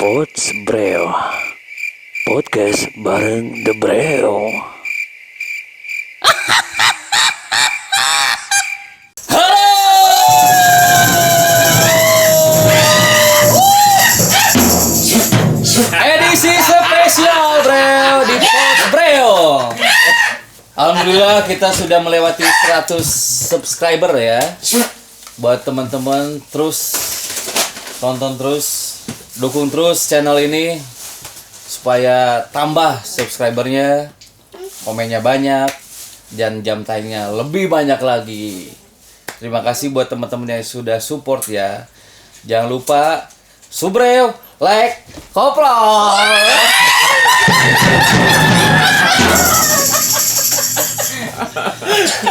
Pods Breo Podcast bareng The Breo. Edisi spesial Breo di Pods Breo. Alhamdulillah kita sudah melewati 100 subscriber ya. Buat teman-teman terus tonton terus, dukung terus channel ini supaya tambah subscribernya, komennya banyak, dan jam tayangnya lebih banyak lagi. Terima kasih buat teman-teman yang sudah support ya. Jangan lupa Subreo, like, koprol.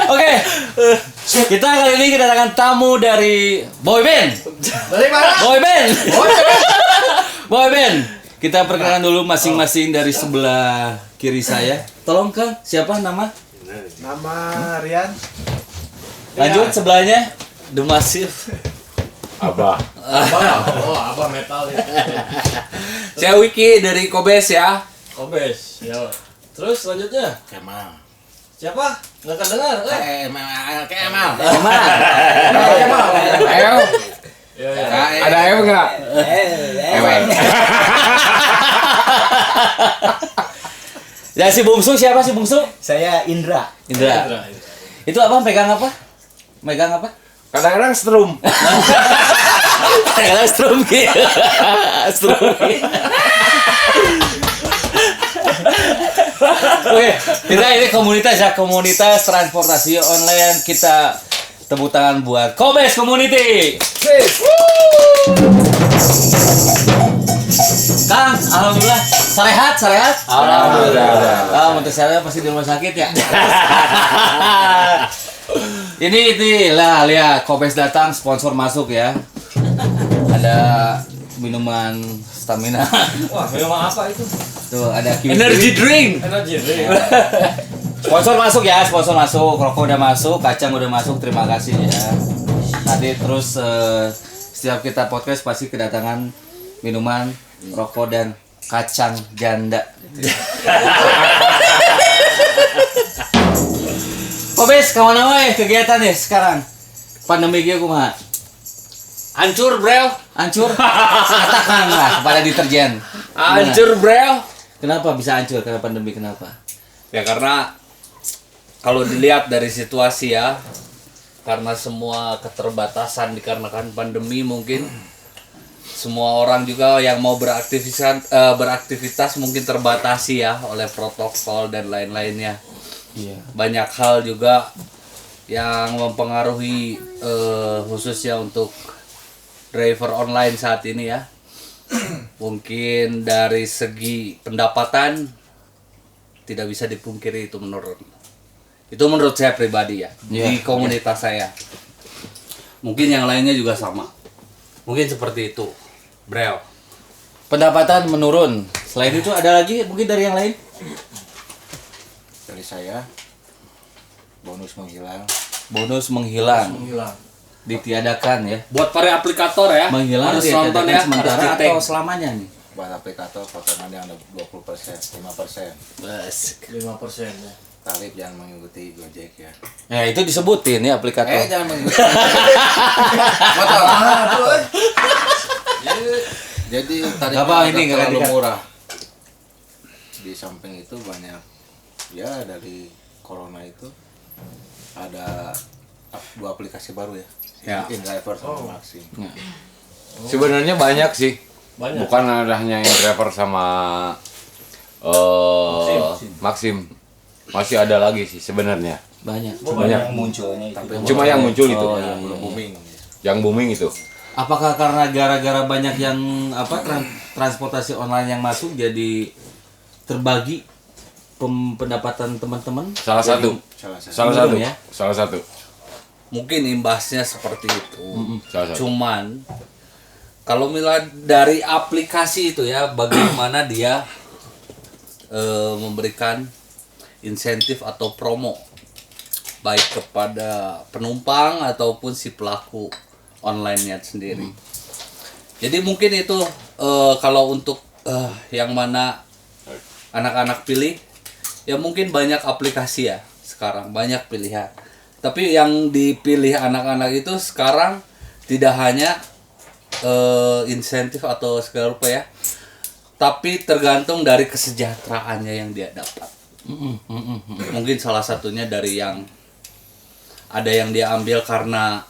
Oke, kita kali ini kedatangan tamu dari boyband. Dari mana? Boyband. Boyband. Kita perkenalkan dulu masing-masing dari sebelah kiri saya. Tolong Kang, siapa nama? Nama Rian. Lanjut sebelahnya The Massive. Abah. Abah metal ya. Saya Wiki dari Kobes ya. Kobes. Ya. Terus selanjutnya Kemal. siapa? Nggak kedengar. Kemal. Kemal. Ayo. Ya, ya. Ada ayo enggak? Ya si bungsu siapa si bungsu? Saya Indra. Indra. Itu apa? Pegang apa? Megang apa? Kadang-kadang strum. Kadang strumki. Strumki. Oke, kita ini komunitas ya, komunitas transportasi online. Kita tepuk tangan buat Kobes Community. Kang, alhamdulillah sehat. Alhamdulillah. Untuk saya pasti di rumah sakit ya. Ini lah lihat Kobes datang, sponsor masuk ya. Ada minuman stamina. Wah, memang apa itu? Tuh ada kiwi. Energy drink. Energi drink. Sponsor masuk ya, sponsor masuk, rokok udah masuk, kacang udah masuk, terima kasih ya. Nanti terus setiap kita podcast pasti kedatangan minuman, rokok dan kacang janda. Kobes, kemana wae kegiatan ya sekarang? Pandemi gini kumaha? Hancur, bro. Hancur? Katakan lah kepada deterjen. Hancur, bro. Kenapa bisa hancur karena pandemi kenapa? Ya karena kalau dilihat dari situasi ya, karena semua keterbatasan dikarenakan pandemi mungkin semua orang juga yang mau beraktivitas mungkin terbatasi ya oleh protokol dan lain-lainnya. Iya. Banyak hal juga yang mempengaruhi khususnya untuk driver online saat ini ya. Mungkin dari segi pendapatan tidak bisa dipungkiri itu menurut saya pribadi ya, di komunitas saya. Mungkin yang lainnya juga sama. Mungkin seperti itu, bro. Pendapatan menurun. Selain itu ada lagi mungkin dari yang lain? Dari saya bonus menghilang. Bonus menghilang. Hilang. Ditiadakan ya. Buat para aplikator ya, Menghilang harus ditiadakan nonton ya, sementara harus di-tag. atau selamanya nih? Buat aplikator potongannya ada 20%, 5%. Bas. 5% ya. Tarif jangan mengikuti Gojek ya. Ya itu disebutin ya aplikator. Jangan mengikuti. Motor. Jadi tarifnya Apa agak ini nggak terlalu ganti? murah. Di samping itu banyak ya dari corona itu ada 2 aplikasi baru ya. Ya. InDriver sama Maxim. Sebenarnya banyak sih. Banyak. Bukan hanya yang driver sama Maxim. Masih ada lagi sih sebenarnya. Banyak. Banyak. munculnya itu. Cuma yang muncul itu. Oh, iya, Belum iya. booming. Yang booming itu. Apakah karena gara-gara banyak yang transportasi online yang masuk jadi terbagi pendapatan teman-teman? Salah satu. Salah satu. Ya. Salah satu. Mungkin imbasnya seperti itu. Salah satu. Cuman kalau misalnya dari aplikasi itu ya, bagaimana dia memberikan insentif atau promo baik kepada penumpang ataupun si pelaku online-nya sendiri. Jadi mungkin itu kalau untuk yang mana anak-anak pilih, ya mungkin banyak aplikasi ya sekarang, banyak pilihan. Tapi yang dipilih anak-anak itu sekarang tidak hanya insentif atau segala rupa ya, tapi tergantung dari kesejahteraannya yang dia dapat. Mungkin salah satunya dari yang ada yang dia ambil karena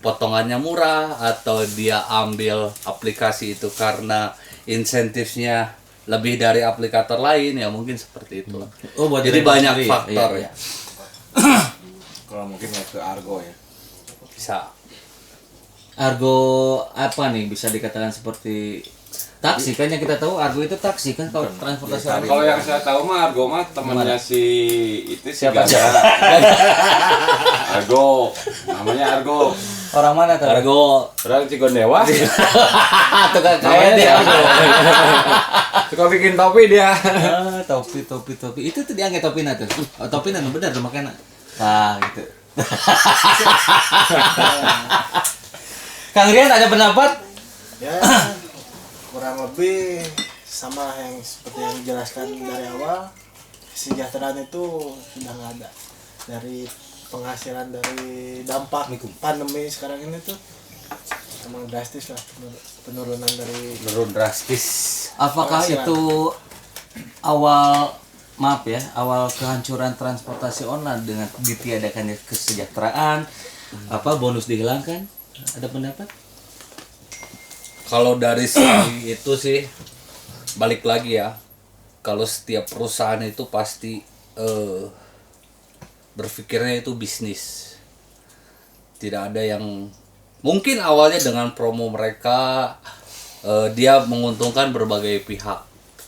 potongannya murah, atau dia ambil aplikasi itu karena insentifnya lebih dari aplikator lain, ya mungkin seperti itu. Jadi banyak faktor ya. Kalau mungkin ya ke Argo ya. Bisa. Argo apa nih bisa dikatakan seperti taksi kan, yang kita tahu Argo itu taksi kan kalau transportasi online. Kalau yang saya tahu mah Argo mah temannya si itu si Siapa? Ganda. Argo, namanya Argo. Orang mana tuh? Argo Orang Cigondewa. Tukang kaya dia. Suka bikin topi dia. Topi. Itu tuh diangkat topi tuh. Oh, topi bener tuh makanya. Nah, gitu. Kang Rian ada pendapat? Ya kurang lebih sama yang seperti yang dijelaskan dari awal. Kesejahteraan itu sudah nggak ada. Dari penghasilan, dari dampak pandemi sekarang ini tuh emang drastis lah penurunan dari menurun drastis. Apakah itu awal kehancuran transportasi online dengan ditiadakannya kesejahteraan, bonus dihilangkan? Ada pendapat? Kalau dari segi itu sih balik lagi ya. Kalau setiap perusahaan itu pasti berpikirnya itu bisnis. Tidak ada yang mungkin awalnya dengan promo mereka dia menguntungkan berbagai pihak,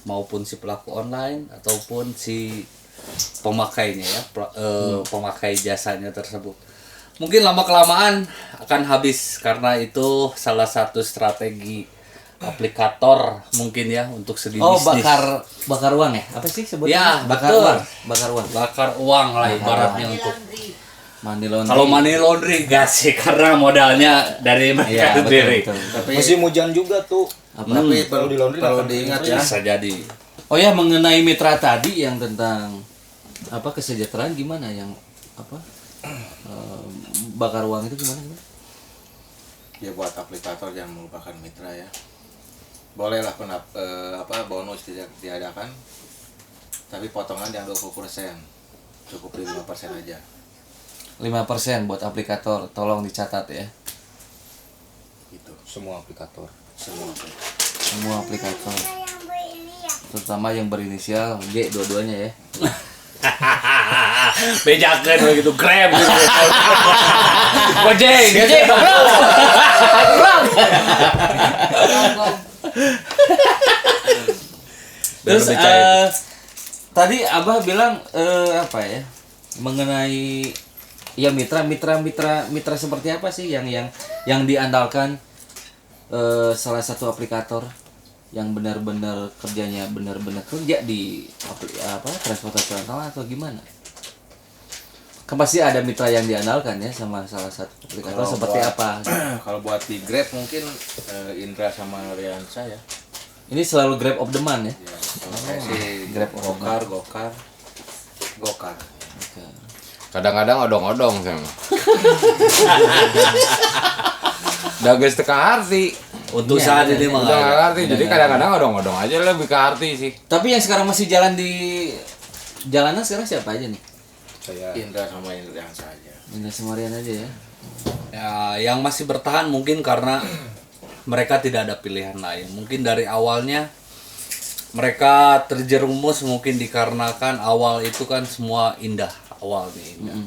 maupun si pelaku online ataupun si pemakainya ya, pemakai jasanya tersebut. Mungkin lama kelamaan akan habis, karena itu salah satu strategi aplikator mungkin ya untuk segi Oh, bisnis. bakar uang ya? Apa sih sebutnya? Ya, bakar betul. uang. Bakar uang. Bakar uang lah ibaratnya untuk. Money laundry. Kalau money laundry gak sih, karena modalnya dari mereka Iya, sendiri. betul. Tapi Musim hujan juga tuh. tapi perlu diingat ya. Bisa jadi. Oh ya, mengenai mitra tadi yang tentang kesejahteraan gimana, yang bakar uang itu gimana? Ya buat aplikator jangan melupakan mitra ya. Bolehlah bonus diadakan, tapi potongan yang 20%, cukup di 5% aja. 5% buat aplikator, tolong dicatat ya. Gitu. Semua aplikator. Semua aplikator. Terutama yang berinisial G dua-duanya ya. Bejakan begitu, Grab gitu. Gojek. Terus tadi Abah bilang mengenai ya mitra seperti apa sih yang diandalkan salah satu aplikator yang benar-benar kerjanya kerja di transportasi online atau gimana? Kan pasti ada mitra yang diandalkan ya sama salah satu aplikator seperti apa? Kalau buat di Grab mungkin Indra sama Riansa ya. Ini selalu Grab of the month ya. Ya, kalau saya sih Grab Gokar. Kadang-kadang odong-odong sih. Udah guys teka arti. Untuk saat ini mah Udah nggak nggak ada. arti. Jadi kadang-kadang odong-odong aja lebih ke arti sih. Tapi yang sekarang masih jalan di jalanan sekarang siapa aja nih? Saya Indra sama Riansa aja. Indah Semarian aja ya. Ya, yang masih bertahan mungkin karena mereka tidak ada pilihan lain. Mungkin dari awalnya mereka terjerumus mungkin dikarenakan awal itu kan semua indah, awalnya indah.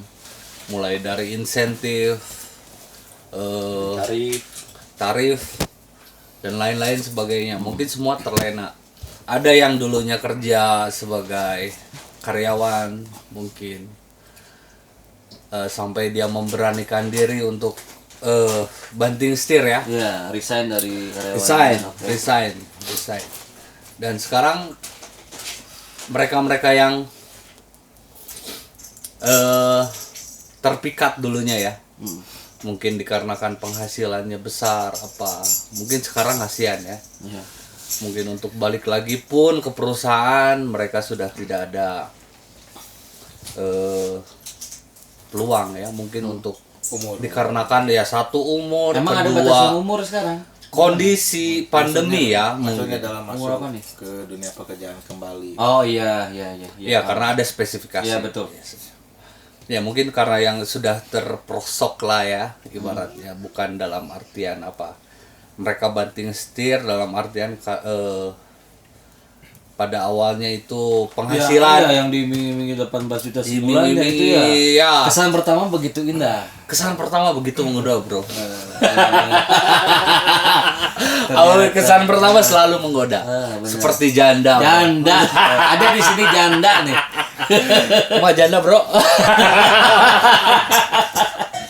Mulai dari insentif, tarif dan lain-lain sebagainya. Mungkin semua terlena. Ada yang dulunya kerja sebagai karyawan mungkin sampai dia memberanikan diri untuk banting setir ya. Ya, resign dari karyawan. Resign. Dan sekarang mereka yang terpikat dulunya ya, mungkin dikarenakan penghasilannya besar mungkin sekarang kasihan ya. Iya. mungkin untuk balik lagi pun ke perusahaan mereka sudah tidak ada peluang ya, mungkin untuk Umur. dikarenakan ya satu umur, Emang ada kedua batasan umur sekarang? kondisi pandemi ya Maksudnya mungkin. dalam Umur apa masuk nih? ke dunia pekerjaan kembali. Oh iya. Ya karena ada spesifikasi. Iya betul. Ya mungkin karena yang sudah terprosok lah ya ibaratnya, bukan dalam artian apa mereka banting setir, dalam artian pada awalnya itu penghasilan Iya, yang diiming-imingi 18 juta sebulan ya, itu ya. ya. Kesan pertama begitu indah. Kesan pertama begitu menggoda bro. Awal kesan pertama selalu menggoda, benar. seperti janda. Bro. Janda. Ada di sini janda nih. Wah janda bro.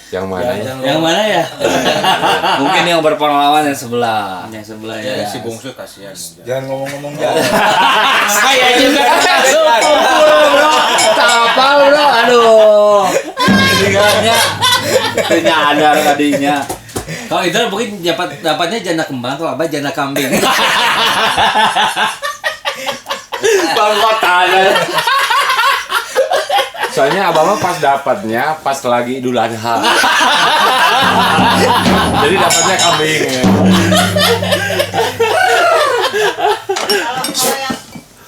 Yang mana ya? Yang mana ya? Mungkin yang berpengalaman yang sebelah. Yang sebelah Ya, ya. si bungsu kasihan. Jangan ngomong-ngomong jangan. Saya juga bro. Apa bro? Aduh. Tinggalnya nyadar tadinya. Kalau itu mungkin dapatnya janda kembang, kalau apa janda kambing. Bangkotannya. Soalnya abang mah pas dapatnya pas lagi Idul Adha. Jadi dapatnya kambing.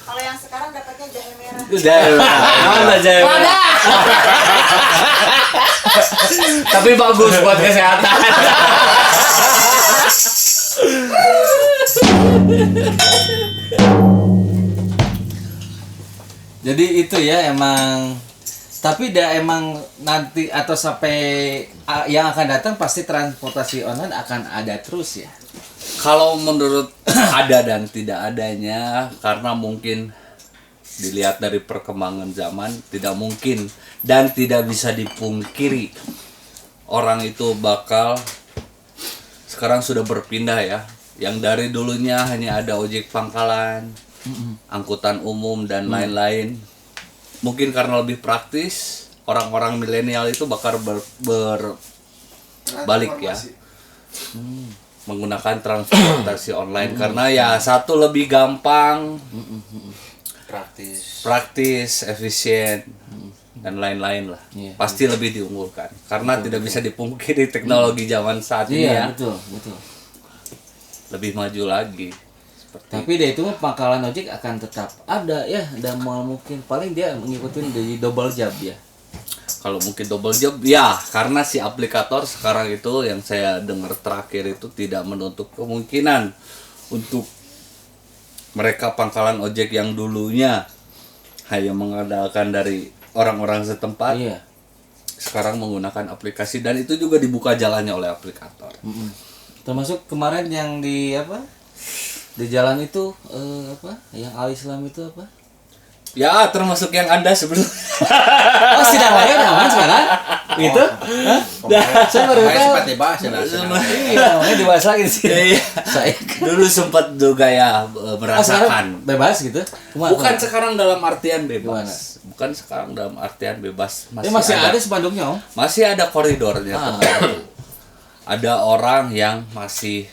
Kalau yang sekarang dapatnya jahe merah. Mana jahe merah? Tapi bagus buat kesehatan. Jadi itu ya emang, tapi emang nanti atau sampai yang akan datang pasti transportasi online akan ada terus ya. Kalau menurut ada dan tidak adanya, karena mungkin dilihat dari perkembangan zaman, tidak mungkin dan tidak bisa dipungkiri orang itu bakal sekarang sudah berpindah ya. Yang dari dulunya hanya ada ojek pangkalan, angkutan umum dan lain-lain. Mungkin karena lebih praktis, orang-orang milenial itu bakal berbalik ya. Menggunakan transportasi online karena ya satu lebih gampang, praktis, efisien dan lain-lain lah. Iya. Pasti lebih diunggulkan karena tidak bisa dipungkiri teknologi zaman saat ini ya. Betul. Lebih maju lagi. Tapi dia itu pangkalan ojek akan tetap ada ya, dan mau mungkin paling dia mengikuti dari double job ya. Kalau mungkin double job ya, karena si aplikator sekarang itu yang saya dengar terakhir itu tidak menutup kemungkinan untuk mereka pangkalan ojek yang dulunya hanya mengandalkan dari orang-orang setempat, Iya. sekarang menggunakan aplikasi dan itu juga dibuka jalannya oleh aplikator. Termasuk kemarin yang di di jalan itu yang Al Islam itu apa? Ya, termasuk yang Anda sebelum Oh, sidang lain aman sekarang? Gitu? Saya baru tahu. sempat dibahas ya. Iya, makanya dibahas lagi sih. Iya. Saya dulu sempat juga ya merasakan. bebas gitu. Bukan sekarang dalam artian Gimana? bebas. Bukan sekarang dalam artian bebas. Masih ada sebandungnya, Om. Masih ada koridornya tertentu. Ada orang yang masih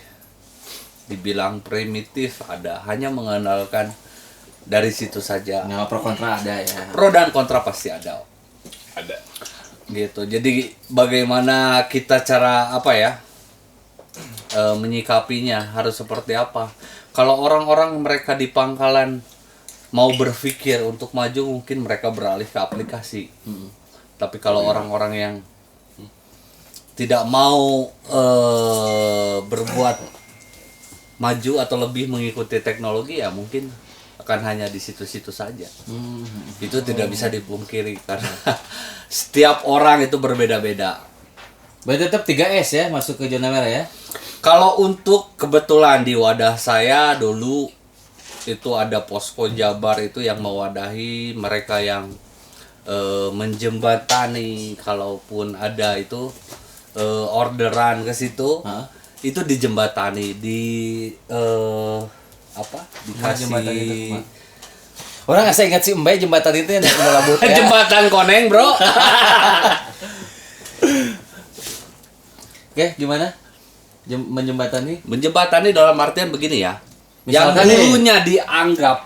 dibilang primitif, ada hanya mengandalkan dari situ saja. Nah, pro kontra ada ya. Pro dan kontra pasti ada. Ada. Gitu. Jadi bagaimana kita cara menyikapinya harus seperti apa? Kalau orang-orang mereka di pangkalan mau berpikir untuk maju, mungkin mereka beralih ke aplikasi. Tapi kalau orang-orang yang tidak mau berbuat maju atau lebih mengikuti teknologi, ya mungkin akan hanya di situ-situ saja. Itu tidak bisa dipungkiri karena setiap orang itu berbeda-beda. Berarti tetap 3S ya masuk ke zona merah ya. Kalau untuk kebetulan di wadah saya dulu itu ada posko Jabar itu yang mewadahi mereka yang menjembatani, kalaupun ada itu orderan ke situ. Itu dijembatani dikasih Jembatan itu, orang nggak saya ingat si Mbak jembatan itu yang dari Labut ya. jembatan koneng bro. Oke, gimana? Menjembatani? Menjembatani dalam artian begini ya, yang Misalkan nih, dulunya dianggap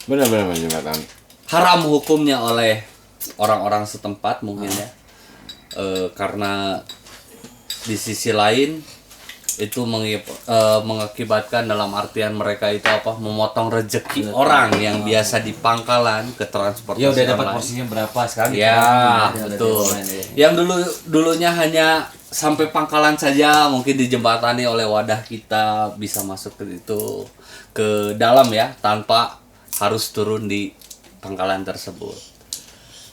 Benar jembatan. haram hukumnya oleh orang-orang setempat mungkin ya. Karena di sisi lain itu mengakibatkan dalam artian mereka itu memotong rezeki orang yang biasa di pangkalan ke transportasi ya udah dapat online. porsinya berapa sekarang Ya, udah betul. online ya. Yang dulunya hanya sampai pangkalan saja, mungkin dijembatani oleh wadah kita bisa masuk ke itu ke dalam ya, tanpa harus turun di pangkalan tersebut.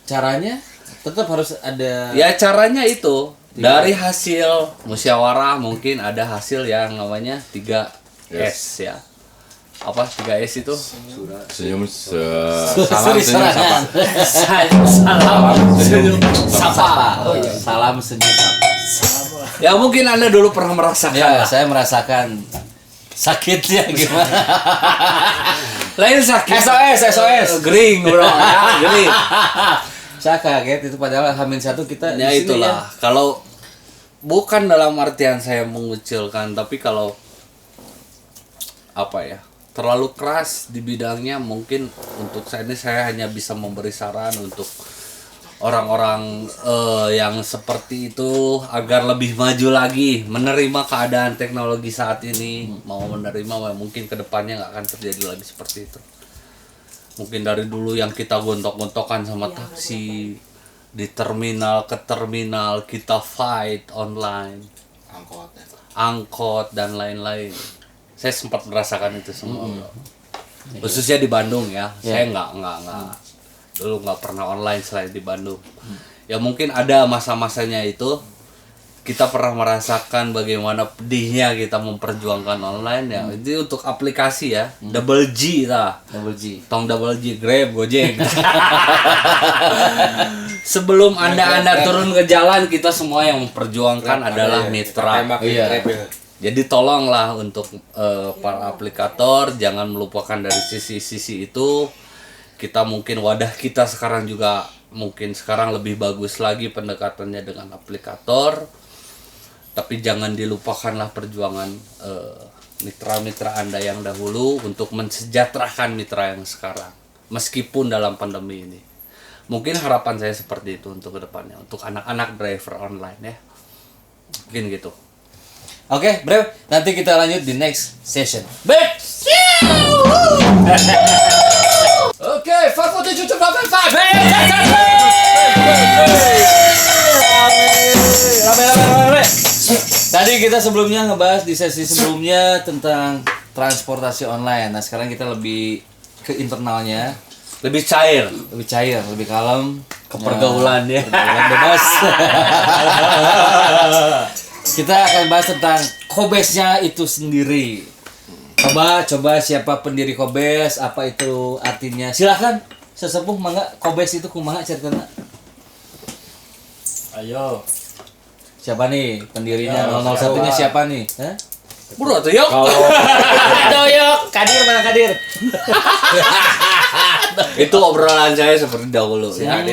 Caranya tetap harus ada Ya caranya itu dari hasil musyawarah mungkin ada hasil yang namanya 3S ya. Apa 3S itu? Senyum salam senyum sapa. Salam senyum sapa. Oh, iya. Salam senyum sapa. Ya mungkin Anda dulu pernah merasakan Ya, lah. saya merasakan sakitnya gimana. Lain sakit. SOS. Gering bro ya, gering. Saya kaget itu padahal H-1 kita Ya di sini itulah. Kalau bukan dalam artian saya mengucilkan, tapi kalau apa ya, terlalu keras di bidangnya, mungkin untuk saya ini saya hanya bisa memberi saran untuk orang-orang yang seperti itu agar lebih maju lagi menerima keadaan teknologi saat ini. Mau menerima, mungkin kedepannya nggak akan terjadi lagi seperti itu. Mungkin dari dulu yang kita gontok-gontokan sama taksi di terminal ke terminal, kita fight online, angkot dan lain-lain. Saya sempat merasakan itu semua, bro. Khususnya di Bandung ya. Saya nggak dulu nggak pernah online selain di Bandung. Ya mungkin ada masa-masanya itu kita pernah merasakan bagaimana pedihnya kita memperjuangkan online ya. Itu untuk aplikasi ya, double G lah. Double G. Tong double G, Grab, Gojek. Sebelum Anda turun ke jalan, kita semua yang memperjuangkan adalah mitra. Iya. Jadi tolonglah untuk para aplikator jangan melupakan dari sisi-sisi itu. Kita mungkin wadah kita sekarang juga mungkin sekarang lebih bagus lagi pendekatannya dengan aplikator. Tapi jangan dilupakanlah perjuangan mitra-mitra Anda yang dahulu untuk mensejahterakan mitra yang sekarang. Meskipun dalam pandemi ini. Mungkin harapan saya seperti itu untuk kedepannya. Untuk anak-anak driver online ya. Mungkin gitu. Oke, bro, nanti kita lanjut di next session. Baik. Oke, 547.555. Tadi kita sebelumnya ngebahas di sesi sebelumnya tentang transportasi online. Nah, sekarang kita lebih ke internalnya, Lebih cair. lebih cair, lebih kalem, Ke pergaulan ya. pergaulan bebas. Kita akan bahas tentang Kobesnya itu sendiri. Coba siapa pendiri Kobes, apa itu artinya? Silahkan sesepuh mangga, Kobes itu kumaha ceritanya? Ayo. Siapa nih pendirinya? 001-nya siapa nih? Hah? Bro tuh yuk. Aduh yuk, Kadir mana Kadir? Itu obrolan saya seperti dahulu ya.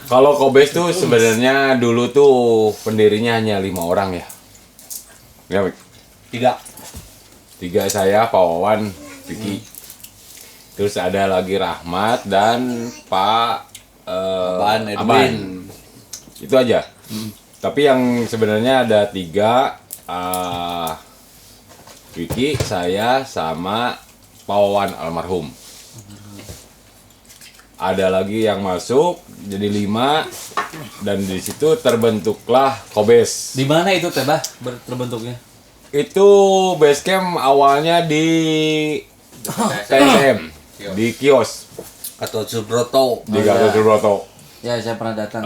Kalau Kobes tuh sebenarnya dulu tuh pendirinya hanya 5 orang ya. Ya, Mik? 3 saya, Pak Wawan, Vicky. Terus ada lagi Rahmat dan Pak Aban, Edwin. Aban. Itu aja. Tapi yang sebenarnya ada 3, Vicky, saya, sama Pak Wawan almarhum. Ada lagi yang masuk jadi 5 dan di situ terbentuklah Kobes. Di mana itu teh bah terbentuknya? Itu base camp awalnya di TSM di kios Atau Subroto. di Gatot Subroto. Ya, saya pernah datang.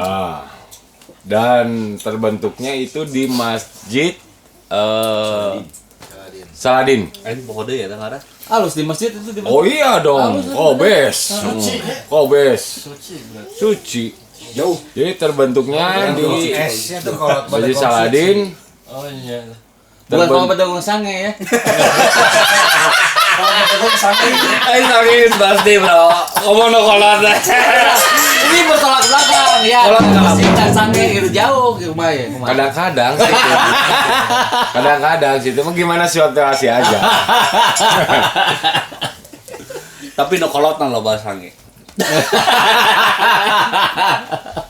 Dan terbentuknya itu di Masjid Saladin. Ini pokoknya ya tengah ada. Halus di masjid itu di Oh iya dong, Kobes. Kobes. Suci. Jauh. Jadi terbentuknya di S-nya tuh kalau Masjid Saladin. Oh iya. Bukan kalau pedagang sange ya. Sakit pasti bro. Ngomong no kolot. Ini bertolak belakang. ya. Kalau sih dan sange gitu jauh kumaha ya. Kadang-kadang sih itu. Kadang-kadang sih itu mah gimana situasi aja. Tapi no kolotna lo bahas sange.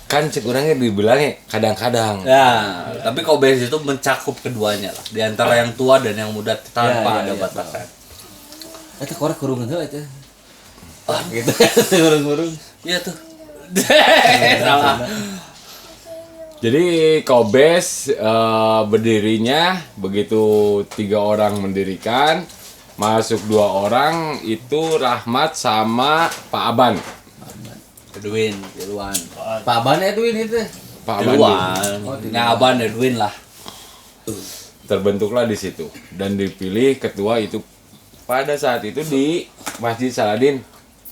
Kan cek orangnya dibilangnya kadang-kadang. Ya, tapi Kobes itu mencakup keduanya lah. Di antara yang tua dan yang muda tanpa ada batasan. Eta korek kurung heuh eta. Ah, gitu. Kurung-kurung. Iya tuh. Salah. Jadi Kobes berdirinya begitu 3 orang mendirikan, masuk 2 orang itu Rahmat sama Pak Aban. Edwin, Irwan. Pak Aban Edwin itu. Pak Aban Irwan. Ngaban Edwin lah. terbentuklah di situ dan dipilih ketua itu pada saat itu di Masjid Saladin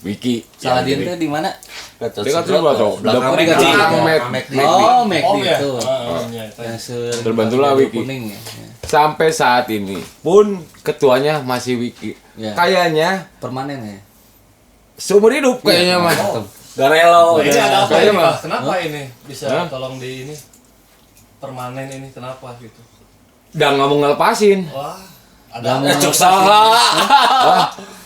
Wiki. Saladin teh di mana? Dekat rumah tuh. Belakang Dekat Oh, McD Oh ya. itu. Iya, Yang Terbentuklah Wiki. kuning ya. Sampai saat ini pun ketuanya masih Wiki. Ya. Kayaknya Permanen ya. seumur hidup kayaknya mah. Garelo. Ini ada apa Kayaknya ini, mah. Pak? Kenapa ini bisa Hah? tolong di ini permanen ini kenapa gitu? Udah nggak mau ngelepasin. Wah, Nggak ada mau Cuk salah.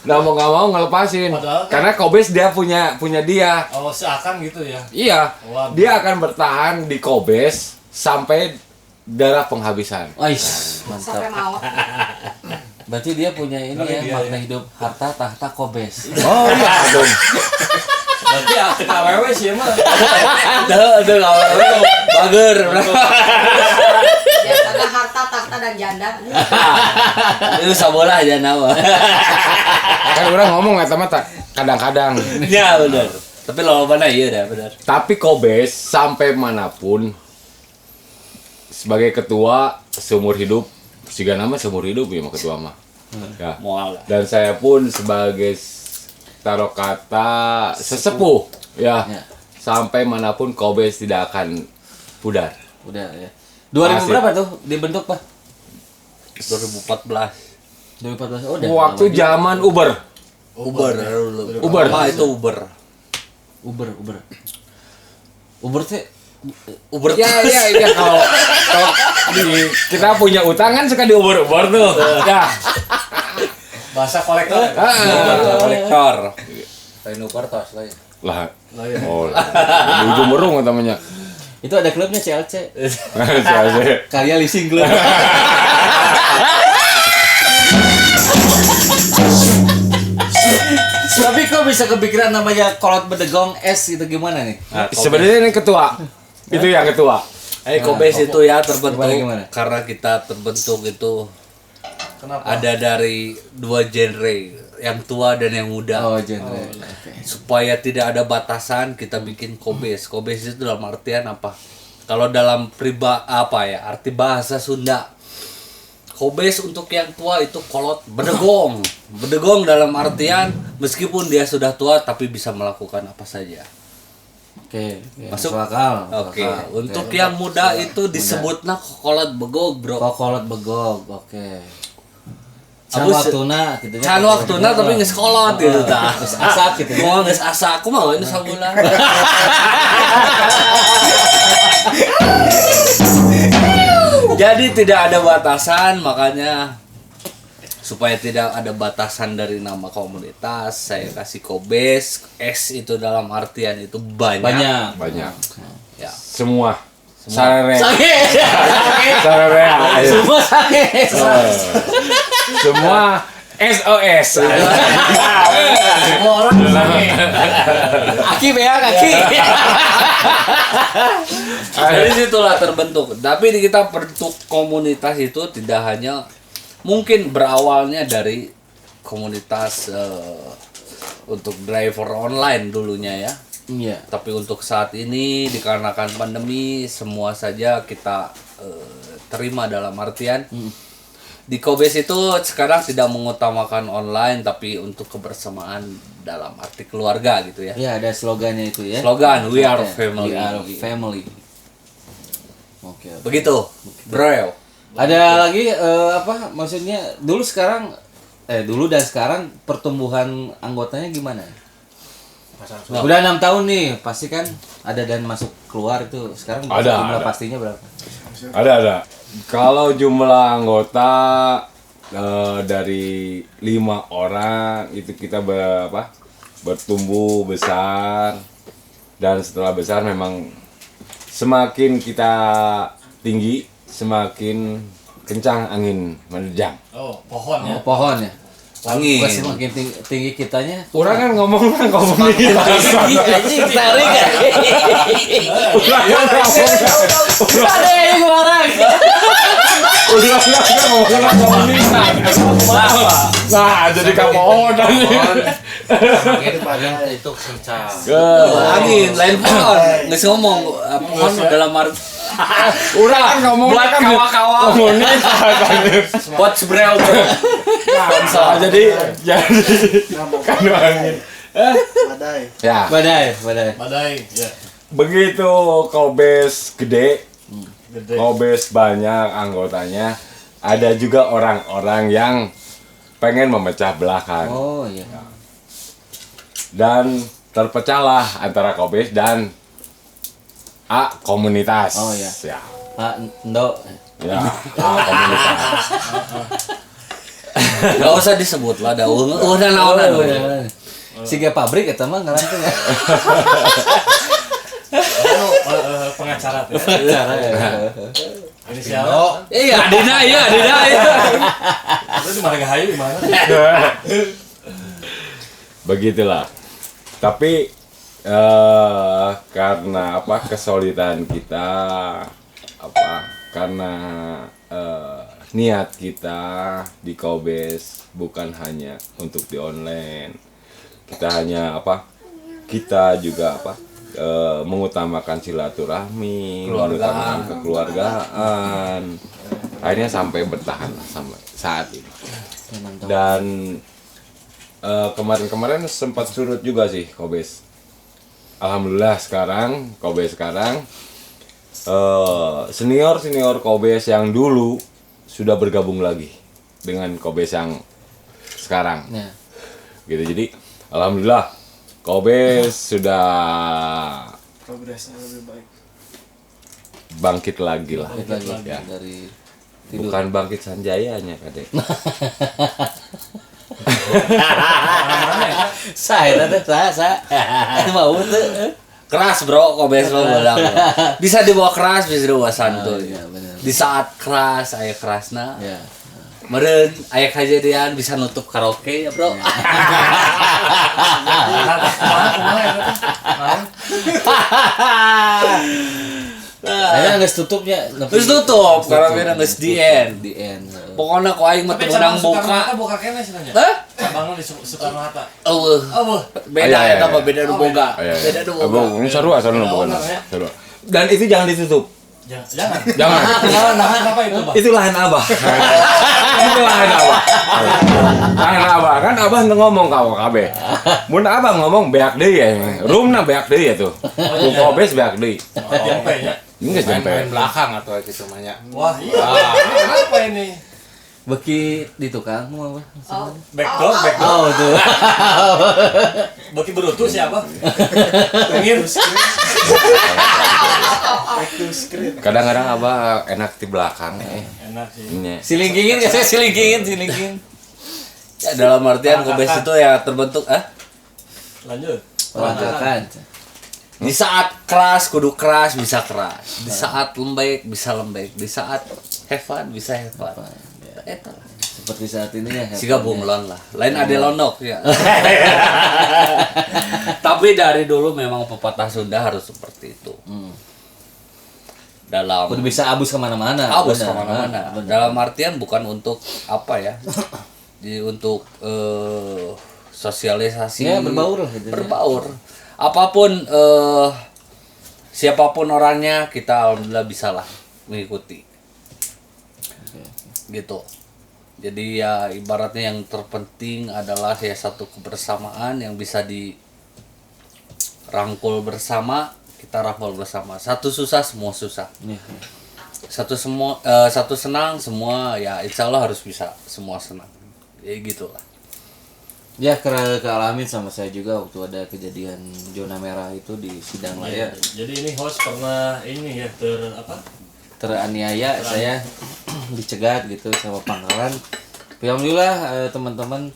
Udah mau nggak mau ngelepasin. Padahal kan- Karena Kobes dia punya dia. oh seakan gitu ya. Iya. Wah, Dia akan bertahan di Kobes sampai darah penghabisan. Ais, Sampai mantap. mau. Berarti dia punya ini Tapi ya, dia makna ya. hidup harta tahta Kobes. Oh iya dong. Berarti AWW sih mah. Tuh bager. Biasanya harta, tahta, dan janda. Itu sabola aja nama. Kan orang ngomong kata mata kadang-kadang. Ya benar. Tapi lo mana iya dah benar. Tapi Kobes sampai manapun sebagai ketua seumur hidup, siga nama seumur hidup ya mah ketua mah. Ya. Moal lah. Dan saya pun sebagai taruh kata sesepuh ya, Ya. sampai manapun Kobes tidak akan pudar. Udah ya. 2000 Asik. berapa tuh dibentuk, Pak? 2014. 2014. Oh, udah. Waktu lama juga. zaman Uber. Uber dulu. Uber. Apa itu Uber? Uber teh Uber Ya kalau kita punya utang kan suka di Uber tuh. Ya. Bahasa kolektor. kolektor. Reno Kartos lah ya. Lah. Lah ya. Oh. Di ujung merung namanya. Itu ada klubnya CLC. Saya- Karya leasing klub. Tapi kok bisa kepikiran namanya Kolot Bedegong S itu gimana nih? Sebenarnya ini ketua. Itu yang ketua. Kobes itu ya terbentuk Gimana? karena kita terbentuk itu Kenapa? ada dari 2 genre, yang tua dan yang muda. Oh, genre. Oke. Supaya tidak ada batasan kita bikin Kobes. Kobes itu dalam artian apa? Kalau dalam arti bahasa Sunda, Kobes untuk yang tua itu kolot bedegong. Bedegong dalam artian meskipun dia sudah tua tapi bisa melakukan apa saja. Oke, Masuk? masuk akal. Oke, Masuk akal. untuk yang muda itu disebutnya kolot begog, Bro. Oh, kolot begog. Oke. Can Abus- waktuna gitu ya. Can waktuna tapi geus kolot gitu tah. Geus asak gitu ya. Mau geus asa, aku mau ini sabulan. Jadi tidak ada batasan, makanya supaya tidak ada batasan dari nama komunitas, saya kasih Kobes. S itu dalam artian itu banyak. Banyak. Ya. Semua. Sarere. Sange. Sarere. Ayo. Semua sange. Semua SOS. Semua orang sange. Aki beak aki. Dari situlah terbentuk. Tapi di kita bentuk komunitas itu tidak hanya mungkin berawalnya dari komunitas untuk driver online dulunya ya. Iya. Tapi untuk saat ini dikarenakan pandemi semua saja kita terima dalam artian di Kobes itu sekarang tidak mengutamakan online tapi untuk kebersamaan dalam arti keluarga gitu ya. Iya, ada slogannya itu ya. Slogan We Are Oke, Family. We are family. Oke. oke. Begitu, bro. Ada lagi apa maksudnya dulu dan sekarang pertumbuhan anggotanya gimana? Udah 6 tahun nih, pasti kan ada dan masuk keluar itu. Sekarang jumlah Ada. pastinya berapa? Ada. Kalau jumlah anggota dari 5 orang itu kita bertumbuh besar, dan setelah besar memang semakin kita tinggi semakin kencang angin menerjang. Oh, pohon ya. Oh, pohon ya. Angin. Bukan semakin tinggi kitanya. Orang kan ngomong di atas. Anjing tarik kan. Orang kan ngomong. Ada yang orang. Orang kan ngomong di atas. Nah, jadi kapohon Semakin badai itu kencang. Angin lain pohon. Geus ngomong pohon dalam arti Orang kan ngomong buat kawa-kawa. ngomongnya Buat sebrel bro. jadi kan angin. badai. Ya, Badai. Badai, ya. begitu Kobes gede, Gede. Kobes banyak anggotanya, ada juga orang-orang yang pengen memecah belahkan. Oh iya. Dan terpecahlah antara Kobes dan komunitas. Oh, iya. Ya. Pak Ndo. Ya, komunitas. Gak usah disebut lah dah. Udah naonan. Siga pabrik eta mah ngarantung ya. Pengacara tuh ya. Cara ya. Inisial. Iya, Adina. Itu di Margahayu di mana? Begitulah. Tapi karena kesulitan kita, karena niat kita di Kobes bukan hanya untuk di online. Kita juga mengutamakan silaturahmi, mengutamakan kekeluargaan. Akhirnya sampai bertahan sampai saat ini. Dan kemarin-kemarin sempat surut juga sih Kobes. Alhamdulillah sekarang Kobes senior Kobes yang dulu sudah bergabung lagi dengan Kobes yang sekarang. Ya. Gitu, jadi alhamdulillah Kobes sudah Progresnya lebih baik. bangkit lagi lah. Lagi Ya. dari tidur. Bukan bangkit sanjayanya kadek. Saya mau tuh. Keras bro, Kobes lo bilang. Bisa dibawa keras, bisa dibawa santuy. Iya, benar. Di saat keras, aya kerasna. Ya. Meren aya kejadian bisa nutup karaoke ya bro. Akhirnya nggak tutupnya. Terus tutup karaoke geus di end. Di end. Pokoknya ku aing mah teu menang buka. Buka kene sih nanya. Hah? Cabangnya di Soekarno-Hatta. Eueuh. Oh, Beda Aya, eta aya. mah beda nu boga. Beda nu boga. Abang, ini seru bukan? Seru. Dan itu jangan ditutup. Jangan. Jangan. Kenapa itu, Bang? Itu lahan abah. Itu lahan abah. Lahan abah kan abah ngomong kau kabe. Mun abah ngomong beak deui ya. Rumna beak deui ya tuh. Ku Kobes beak deui. Jempe ya. Ini enggak jempe. Main belakang atau gitu banyak. Wah, iya. Ini kenapa ini? Beki di tukang mau apa? Backdoor. Oh tuh. Bagi berutu siapa? Pengen. Back to screen. Kadang-kadang abah enak di belakang. Enak sih. Ini. Silingkingin nggak sih silingkingin. Ya dalam artian Kobes itu ya terbentuk Lanjut. Lanjutkan. di saat keras kudu keras bisa keras. Di saat lembek bisa lembek. Di saat have fun bisa have fun. Eta lah. Seperti saat ini ya. Siga bunglon lah. Lain ade londok ya. Tapi dari dulu memang pepatah Sunda harus seperti itu. Dalam Udah bisa abus kemana-mana. abus Benar, kemana-mana. benar. Dalam artian bukan untuk apa ya? Untuk sosialisasi. Ya, berbaur lah gitu ya. Berbaur. Apapun siapapun orangnya kita alhamdulillah bisa lah mengikuti. Gitu. Jadi ya ibaratnya yang terpenting adalah ya satu kebersamaan yang bisa dirangkul bersama, kita rangkul bersama. Satu susah semua susah. Iya. Satu senang semua ya insya Allah harus bisa semua senang. Ya gitulah. Ya kealamin sama saya juga waktu ada kejadian zona merah itu di sidang Iya, layar. jadi ini host pernah ini ya Teraniaya saya dicegat gitu sama pangkalan. Tapi alhamdulillah teman-teman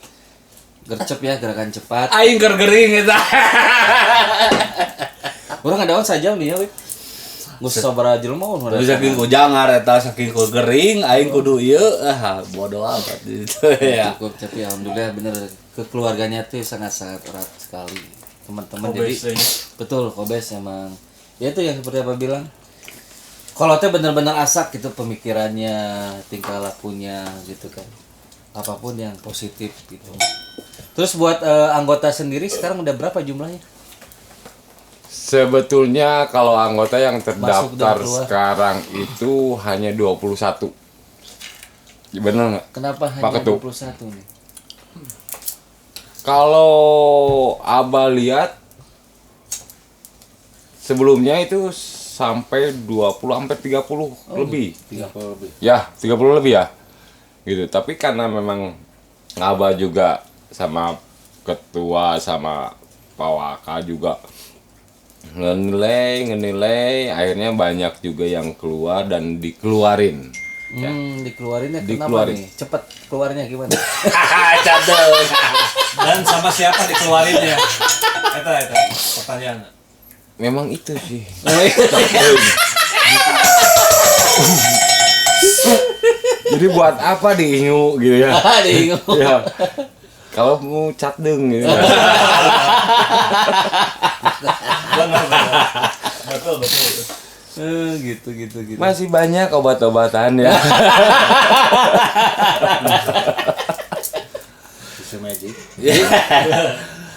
gercep ya, gerakan cepat. Aing gergering eta. Orang ada saja nih ya, weh. Gus sabaraha jelema mun Tapi saking ku jangar eta saking ku gering aing kudu ieu bodo amat gitu ya. Cukup, tapi alhamdulillah bener kekeluarganya tuh sangat-sangat erat sekali. Teman-teman jadi Kobes, ya. betul Kobes emang. Ya itu yang seperti apa bilang. Kalau teh benar-benar asak gitu pemikirannya, tingkah lakunya gitu kan. Apapun yang positif gitu. Terus buat anggota sendiri sekarang udah berapa jumlahnya? Sebetulnya kalau anggota yang Masuk dan terdaftar keluar. sekarang itu hanya 21. Bener nggak? Kenapa Pak hanya Ketua. 21 nih? Kalau Abah lihat sebelumnya itu sampai 20 sampai 30 lebih. 30 lebih. Ya, 30 lebih ya. Gitu. Tapi karena memang Abah juga sama ketua sama Pak Waka juga ngenilai akhirnya banyak juga yang keluar dan dikeluarin. Dikeluarinnya kenapa Dikeluarin. nih? Cepet keluarnya gimana? dan sama siapa dikeluarinnya? Eta pertanyaan. Memang itu sih. Jadi buat apa diingu gitu ya? Diingu. Ya. Kalau mau catdeng gitu. Betul. Gitu. Masih banyak obat-obatan ya. Tisu magic.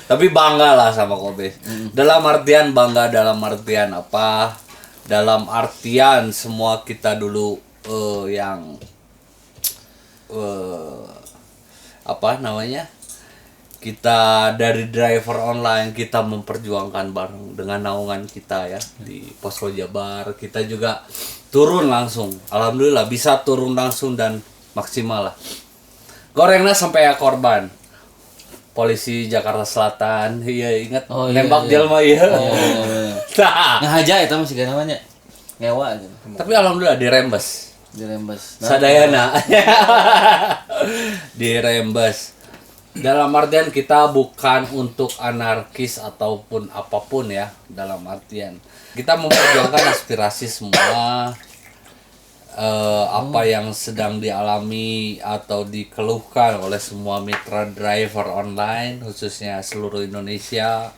Tapi bangga lah sama Kobe. Dalam artian bangga dalam artian apa? Dalam artian semua kita dulu yang apa namanya? Kita dari driver online kita memperjuangkan bareng dengan naungan kita ya di Posko Jabar. Kita juga turun langsung. Alhamdulillah bisa turun langsung dan maksimal lah. Gorengnya sampai ya korban. Polisi Jakarta Selatan, iya ingat Oh, iya, nembak iya. jelma iya. Nah, Ngahaja itu masih gak namanya. Ngewa gitu. tapi alhamdulillah dirembes. Dirembes. Sadayana. Dirembes. Dalam artian kita bukan untuk anarkis ataupun apapun ya, dalam artian kita memperjuangkan aspirasi semua apa yang sedang dialami atau dikeluhkan oleh semua mitra driver online khususnya seluruh Indonesia.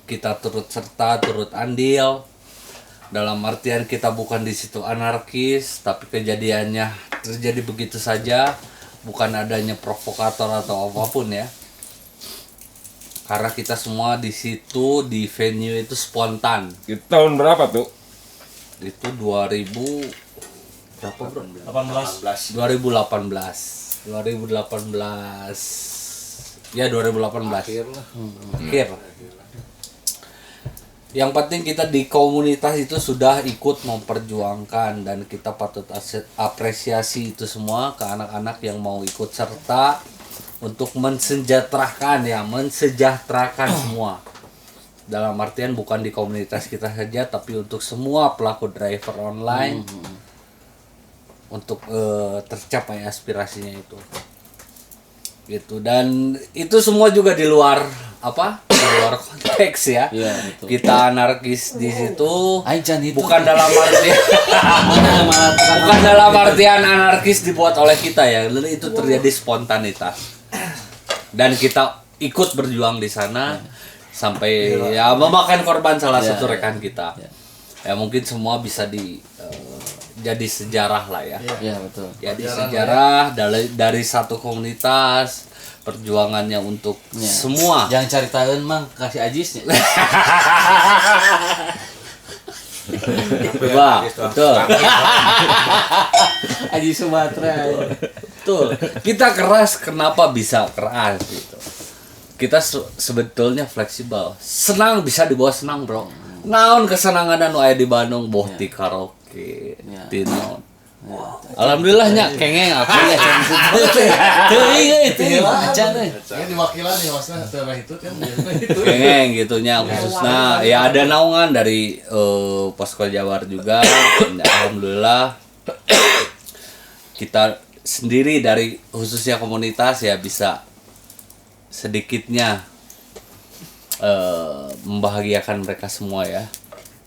Kita turut serta, turut andil. Dalam artian kita bukan di situ anarkis, tapi kejadiannya terjadi begitu saja, bukan adanya provokator atau apapun ya. Karena kita semua di situ di venue itu spontan. Itu tahun berapa tuh? Itu 2000 berapa bro? 18. 2018. Ya 2018. Akhir. Yang penting kita di komunitas itu sudah ikut memperjuangkan dan kita patut apresiasi itu semua ke anak-anak yang mau ikut serta untuk mensejahterakan semua. Dalam artian bukan di komunitas kita saja tapi untuk semua pelaku driver online untuk tercapai aspirasinya itu. Gitu, dan itu semua juga di luar luar konteks ya. Iya, betul. Kita anarkis di situ Aing itu. bukan dalam artian bukan dalam artian anarkis dibuat oleh kita ya. Itu terjadi spontanitas. Dan kita ikut berjuang di sana sampai ya memakan korban salah satu rekan kita. Ya mungkin semua bisa jadi sejarah lah ya. Iya, betul. Jadi sejarah dari satu komunitas perjuangannya untuk semua. Jangan cari tahun mang kasih ajisnya. Wah, betul. Aji Sumatera. Betul. Kita keras, kenapa bisa keras gitu. Kita sebetulnya fleksibel. Senang bisa dibawa senang, Bro. Naon kesenangan anu aya di Bandung boh ti karaoke. Ti naon. Alhamdulillahnya kengeng aku ya teuing itu acan Ini diwakilan nih maksudnya setelah itu kan kengeng gitunya khususnya ya ada naungan dari Posko Jawar juga. Alhamdulillah kita sendiri dari khususnya komunitas ya bisa sedikitnya membahagiakan mereka semua ya.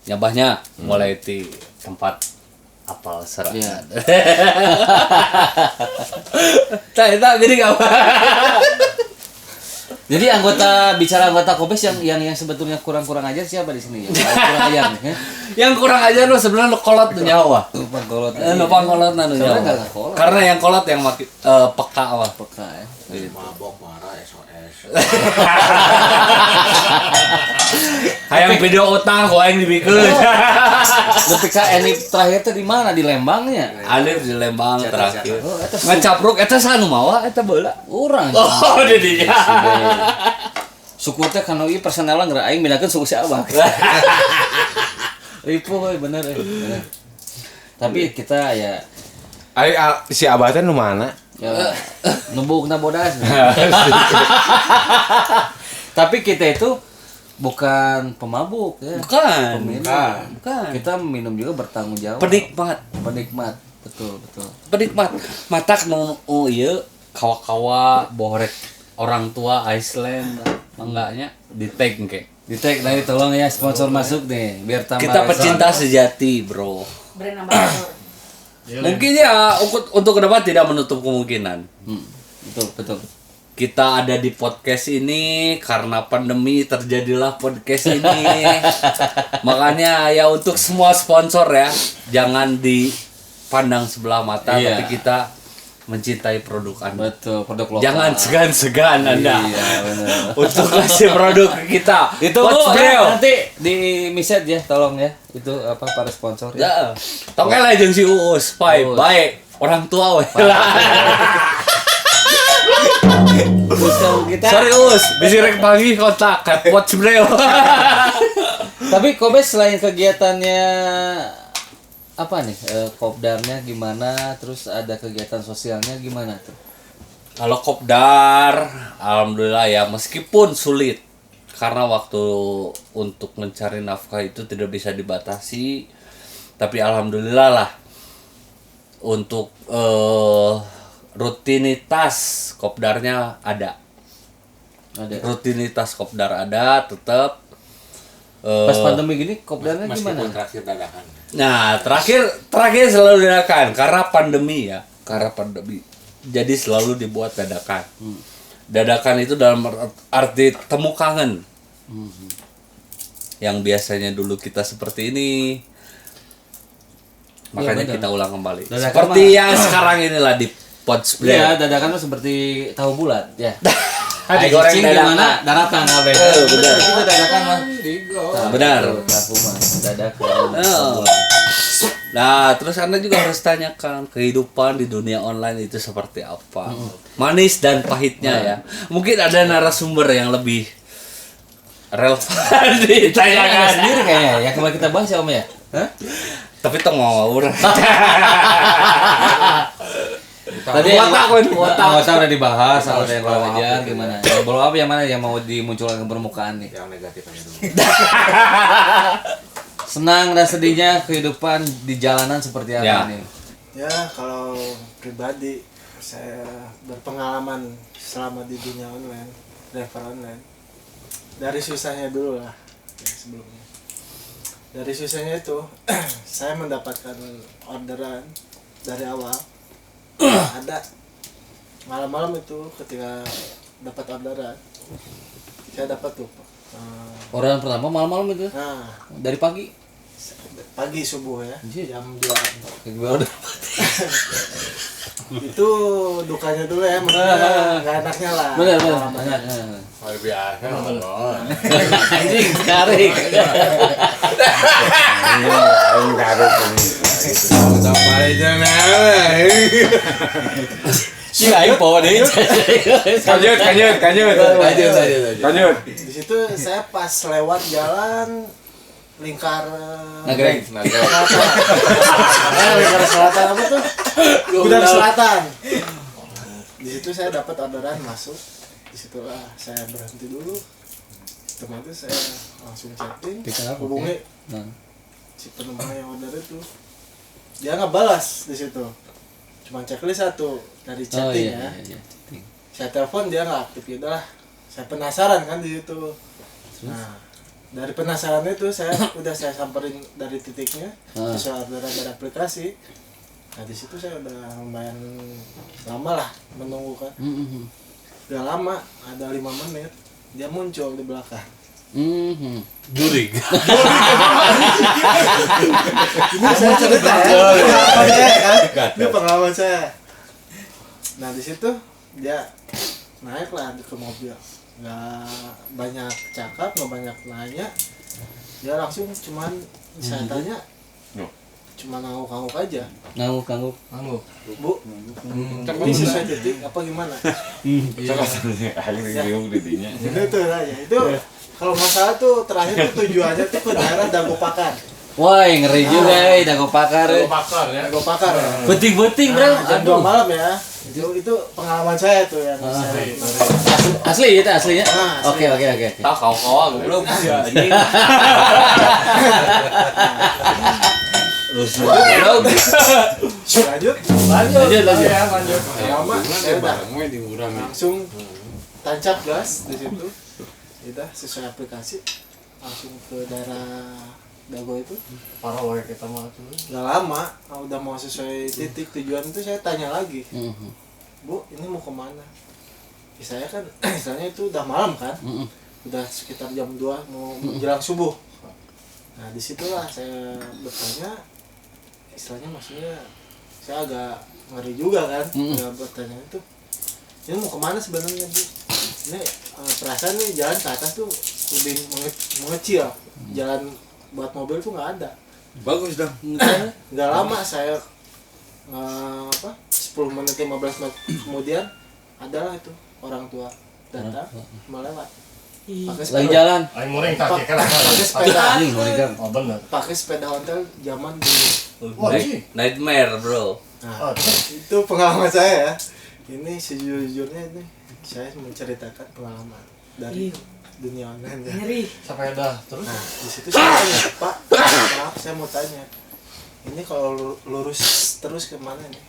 Nyabahnya mulai di tempat apal serangan. Tak jadi apa? Jadi bicara anggota Kobes yang sebetulnya kurang ajar siapa di sini? Yang kurang ajar nih. Yang kurang aja lo sebenarnya lo kolot tuh nyawa. Numpang kolot nanu nyawa. Karena yang kolot yang makin peka wah. Peka ya. mabok marah SOS. Hayang video utang kok yang dibikeun. Tapi ini terakhir teh di mana? Di Lembangnya. Alif di Lembang terakhir. Ngacapruk eta sanu mawa eta beula. Urang. Oh, di dinya. Suku teh kana ieu personel geura aing bedakeun suku si Abah. Ripuh we bener. Tapi kita ya Si Abah teh nu mana? ya numbukna bodas. Tapi kita itu bukan pemabuk ya. Bukan. Peminum. Bukan. Kita minum juga bertanggung jawab. Penikmat. Betul. Penikmat. Matak nu ieu kawa-kawa borek orang tua Iceland enggaknya di tag engke. Di tag nah tolong ya sponsor masuk nih biar tambah Kita pecinta sejati, Bro. Brand ambassador. Mungkin ya untuk ke depan tidak menutup kemungkinan. Betul. Kita ada di podcast ini karena pandemi terjadilah podcast ini. Makanya ya untuk semua sponsor ya jangan dipandang sebelah mata Iya. tapi kita mencintai produk Anda. Betul, produk lokal. Jangan segan-segan Anda Iya, benar. untuk kasih produk ke kita. Itu Watch Bu, Breo. nanti di miset ya tolong ya. Itu apa para sponsor ya. Ya, tongkel lah jeung si Uus, pai baik orang tua we. Kita Sorry Uus, bisa rek pagi kontak ke Watch Breo. Tapi Kobes selain kegiatannya apa nih? Kopdarnya gimana? Terus ada kegiatan sosialnya gimana tuh? Kalau kopdar, alhamdulillah ya meskipun sulit karena waktu untuk mencari nafkah itu tidak bisa dibatasi, tapi alhamdulillah lah untuk rutinitas kopdarnya ada. Rutinitas kopdar ada tetap. Pas pandemi gini kopdarnya gimana? Meskipun terakhir dadakan. Nah, terakhir selalu dadakan karena pandemi ya, jadi selalu dibuat dadakan. Dadakan itu dalam arti temu kangen. Yang biasanya dulu kita seperti ini, makanya benar. kita ulang kembali. Dadakan Seperti yang sekarang inilah di Podsplay. Iya, dadakan tuh seperti tahu bulat ya. Ada goreng Cicing dadakan. gimana? Daratan kabeh. Benar. Itu dadakan mah. Benar. Tahu mah dadakan. Oh. Nah, terus Anda juga harus tanyakan kehidupan di dunia online itu seperti apa. Manis dan pahitnya ya. Mungkin ada narasumber yang lebih relevan ditanyakan Sendiri kayaknya yang kemarin kita bahas ya Om ya. Hah? Tapi tong ngawur. Tadi anggota udah dibahas soal yang kurang ajar gimana. Yang belum apa yang mana yang mau dimunculkan ke permukaan nih. Yang negatif aja dulu. Senang dan sedihnya kehidupan di jalanan seperti apa Ya. nih? Ya kalau pribadi saya berpengalaman selama di dunia online, driver online. Dari susahnya dulu lah ya, sebelumnya. Dari susahnya itu saya mendapatkan orderan dari awal. Ada malam-malam itu ketika dapat orderan saya dapat tuh Orang pertama malam-malam itu nah dari pagi. pagi subuh ya jam 2 Gimana? itu dukanya dulu ya maksudnya nggak enaknya lah Benar. Luar biasa loh. Anjing garing. Si aing bawa deui. Lanjut. di situ saya pas lewat jalan lingkar Nagreg. selatan. Lingkar selatan apa tuh? Gudang Selatan. Di situ saya dapat orderan masuk. Disitulah saya berhenti dulu. Otomatis saya langsung chatting, hubungi si penumpang yang order itu. Dia nggak balas di situ. Cuma checklist satu dari chatting ya. Saya telepon dia nggak aktif, ya udahlah. Saya penasaran kan di situ. Nah, dari penasaran itu saya samperin dari titiknya, terus orderan dari aplikasi. Nah di situ saya udah lumayan lama lah menunggu kan. Udah lama, ada 5 menit dia muncul di belakang. Jurig. Ini saya cerita ya, pengalaman saya kan. Ini pengalaman saya. Nah di situ dia naik lah ke mobil, nggak banyak cakap, nggak banyak nanya, dia langsung cuman saya tanya, cuma ngangguk-ngangguk aja. Ngangguk. Bu, ini sesuai titik apa gimana? Itu aja. Itu kalau masalah tuh terakhir tuh tujuannya tuh ke daerah Dagopakan. Wah, ngeri juga Dago Pakar. Dagopakan. Beting-beting, Bro. Jam 2 malam ya. Itu pengalaman saya tuh yang saya. Asli itu aslinya. Ah, asli. Oke. Tak kau belum anjing. Lanjut. Lama saya udah langsung tancap gas di situ. Udah sesuai aplikasi langsung ke daerah Dago itu. Parah wae kita mah tuh. Gak lama, udah mau sesuai titik tujuan itu saya tanya lagi, Bu, ini mau kemana? Ya, saya kan istilahnya itu udah malam kan, udah sekitar jam 2 mau menjelang subuh. Nah disitulah saya bertanya, istilahnya maksudnya saya agak ngeri juga kan, bertanya itu, ini mau kemana sebenarnya Bu? Ini perasaan nih jalan ke atas tuh lebih mengecil, jalan buat mobil tuh nggak ada. Bagus dong. Nggak lama saya 10 menit 15 menit kemudian adalah itu orang tua datang melewat pakai Lagi sepeda, jalan. Aing muring kaki kan. pakai sepeda, Oh bener. pakai sepeda hotel zaman dulu. Wah, sih. Nightmare, Bro. Nah, itu pengalaman saya ya. Ini sejujurnya ini saya menceritakan pengalaman dari dunia online ya. Sepeda terus. Nah, di situ saya tanya, Pak, maaf saya mau tanya. Ini kalau lurus terus kemana nih?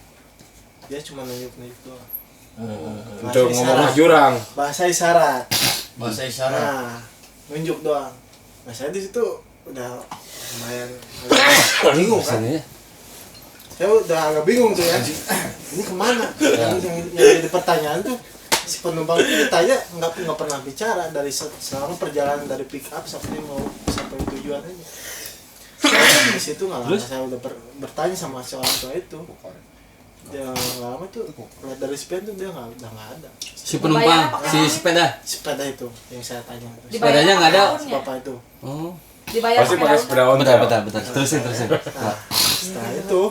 Dia cuma nunjuk-nunjuk doang. Untuk ngomong jurang. Bahasa isyarat. Bahasa isyarat. Nah, nunjuk doang. Nah, saya di situ udah lumayan agak bingung kan. Saya udah agak bingung tuh ya. Ini kemana? Yang jadi pertanyaan tuh si penumpang itu ditanya nggak pernah bicara dari selama perjalanan dari pick up sampai tujuan aja. Saya di situ nggak lama saya udah bertanya sama si orang tua itu. Dia nggak lama tuh lihat dari spion tuh dia udah nggak ada. Si penumpang, si sepeda. Sepeda itu yang saya tanya. Sepedanya nggak ada. Si bapak itu. Oh. Dibayar Pasti pakai pakai daun. sepeda ontel. Bentar. Terusin. Nah, setelah itu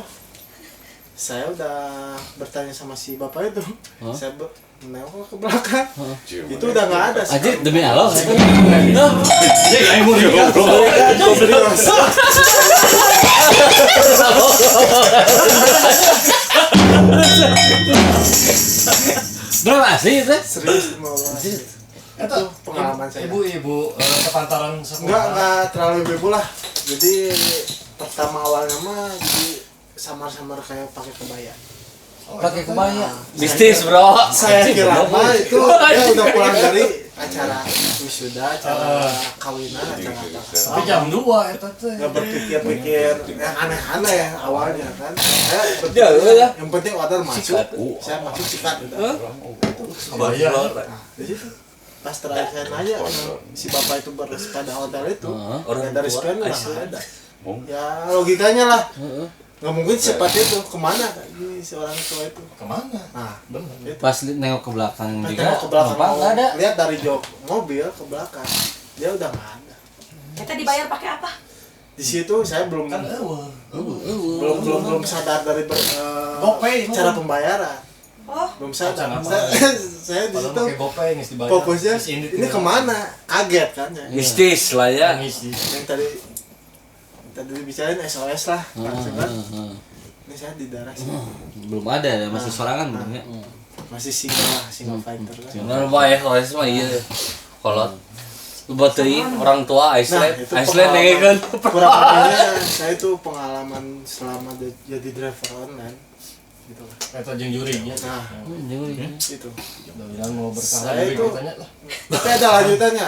saya udah bertanya sama si bapak itu. Saya menengok ke belakang. Itu udah nggak ada. Anjir, demi Allah. Bro, asli itu? Serius mau itu pengalaman saya. Ibu kepantaran sekolah. Enggak terlalu bebo lah. Jadi pertama awalnya mah jadi samar-samar kayak pakai kebaya. Pakai kebaya. Bisnis, Bro. Saya kira mah itu dia udah pulang dari acara wisuda, acara kawinan, acara apa. Tapi jam 2 eta teh. Nggak berpikir-pikir yang aneh-aneh ya awalnya kan. Saya yang penting order masuk, saya masuk sikat udah. Kebaya. Nah, di situ pas terakhir saya nanya si bapak itu bersepeda hotel itu, yang dari spion nggak ada. Ya logikanya lah. Nggak mungkin seperti itu, kemana ini si orang tua itu? Kemana? Nah, itu. Pas nengok ke belakang Pas juga. tengok ke belakang penumpang nggak ada. lihat dari jok mobil ke belakang, dia udah nggak ada. Kita dibayar pakai apa? Di situ saya belum Kan belum sadar dari GoPay, cara pembayaran. Oh, Belum sadar. Acan apa? Saya di Padahal situ pakai GoPay geus dibayar. fokusnya Geus indit ini nih. kemana? Kaget kan ya. Mistis lah ya. Ngisi. Yang tadi tadi dibicarain SOS lah langsung kan. Ini saya di daerah sini Belum ada, masih sorangan belum ya? masih single fighter kan. Bener bae OS mah iya. Kolot. Buat orang tua Iceland, itu Iceland pengalaman. nengekeun. Kurang lebihnya saya itu pengalaman selama jadi driver online gitu lah. Eta jeung juri ya. Nah, itu. Udah bilang mau berkah Saya itu- tanya lah. Tapi ada lanjutannya.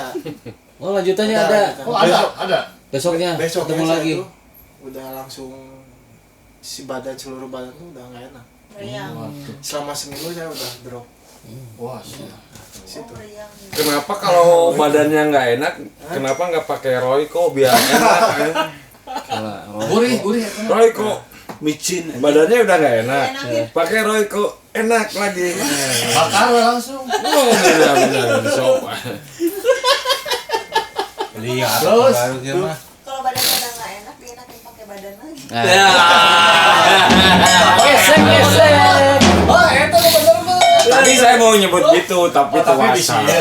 Oh lanjutannya ada. Oh, ada. Besoknya Besoknya ketemu saya lagi. tuh udah langsung seluruh badan tuh udah nggak enak. Meriang. Selama seminggu saya udah drop Wah, siap. situ. Meriang. Kenapa kalau badannya nggak enak, kenapa nggak pakai Royco biar enak? Ya? Gurih. Royco, Micin. badannya udah nggak enak, Enakin. pakai Royco enak lagi. Bakar langsung. Oh benar, sok. Lihat Terus? baru dia mah. Kalau badannya udah nggak enak, dienakin pakai badan lagi. Ya. Gesek. Oh, eta mah bener mah. Tadi saya mau nyebut gitu, tapi Tapi di terwasa. sini.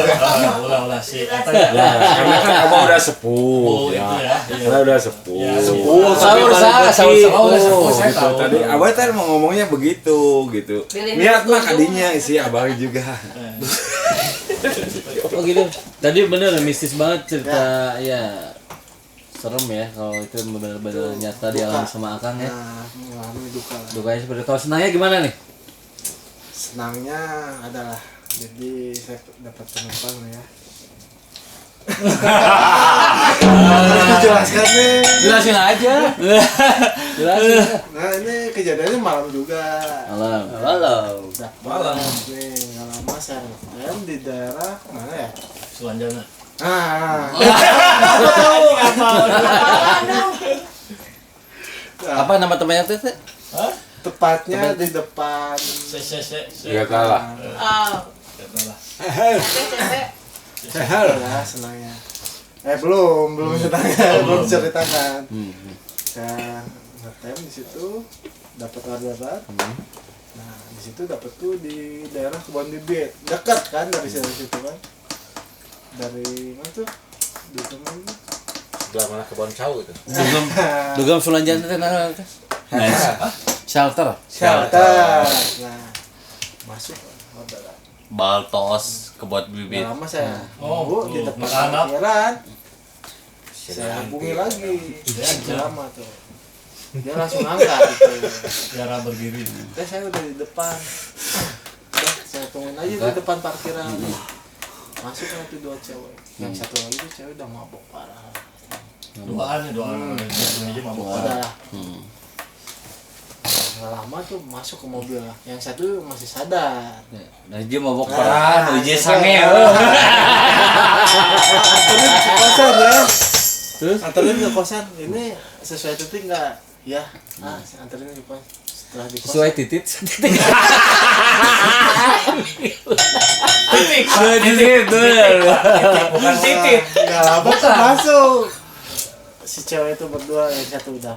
Ulah sih. Eta ya. Ya, karena kan abang udah sepuh, Oh, ya. itu ya. Karena udah sepuh. Ya, sepuh. Sahur Tapi Oh, udah sepuh, saya gitu. tahu. Tadi abang tadi mau ngomongnya begitu, gitu. Pilih Lihat mah minum kadinya isi abang juga. Oh gitu. Tadi bener mistis banget cerita ya. Serem ya kalau itu benar-benar nyata dialami sama Akang ya. Nah, mengalami duka lah. Dukanya seperti kalau senangnya gimana nih? Senangnya adalah jadi saya dapat penumpang ya. Dijelaskan nih. Jelasin aja. Jelasin. Nah ini kejadiannya malam juga. Malam. Malam. Nih nggak lama saya ngetem di daerah mana ya? Selanjutnya. Ah. Apa nama temannya tuh? Teh? Tepatnya di depan. Enggak kalah. Oh. Ya senangnya. Belum senangnya, belum ceritakan. Saya ngetem di situ, dapat orderan. Nah di situ dapat tuh di daerah Kebon Bibit, dekat kan dari situ kan. Dari mana tuh? Di temen. Sebelah mana kebun cau itu? Dugam Sulanjana teh nah. Shelter. Shelter. Nah masuk orderan. Baltos kebot bibit. Nggak lama saya Oh, di depan anak. parkiran. Saya hubungi lagi. Nggak lama tuh. Dia langsung angkat gitu. Cara berdiri. Saya udah di depan. Udah, saya tungguin aja di depan parkiran. Masuk nanti dua cewek. Yang satu lagi tuh cewek udah mabok parah. Doaan. Aja mabok. Udah lah. Nggak lama tuh masuk ke mobil lah. Yang satu masih sadar. Nah, dia mabok parah, uji sange. Anterin ke kosan ya. Terus? Anterin ke kosan. Ini sesuai titik nggak? Ya. Anterin ke kosan. Setelah di kosan. Sesuai titit. Titit bener. Bukan titit. Nggak lama tuh masuk. Si cewek itu berdua, yang satu udah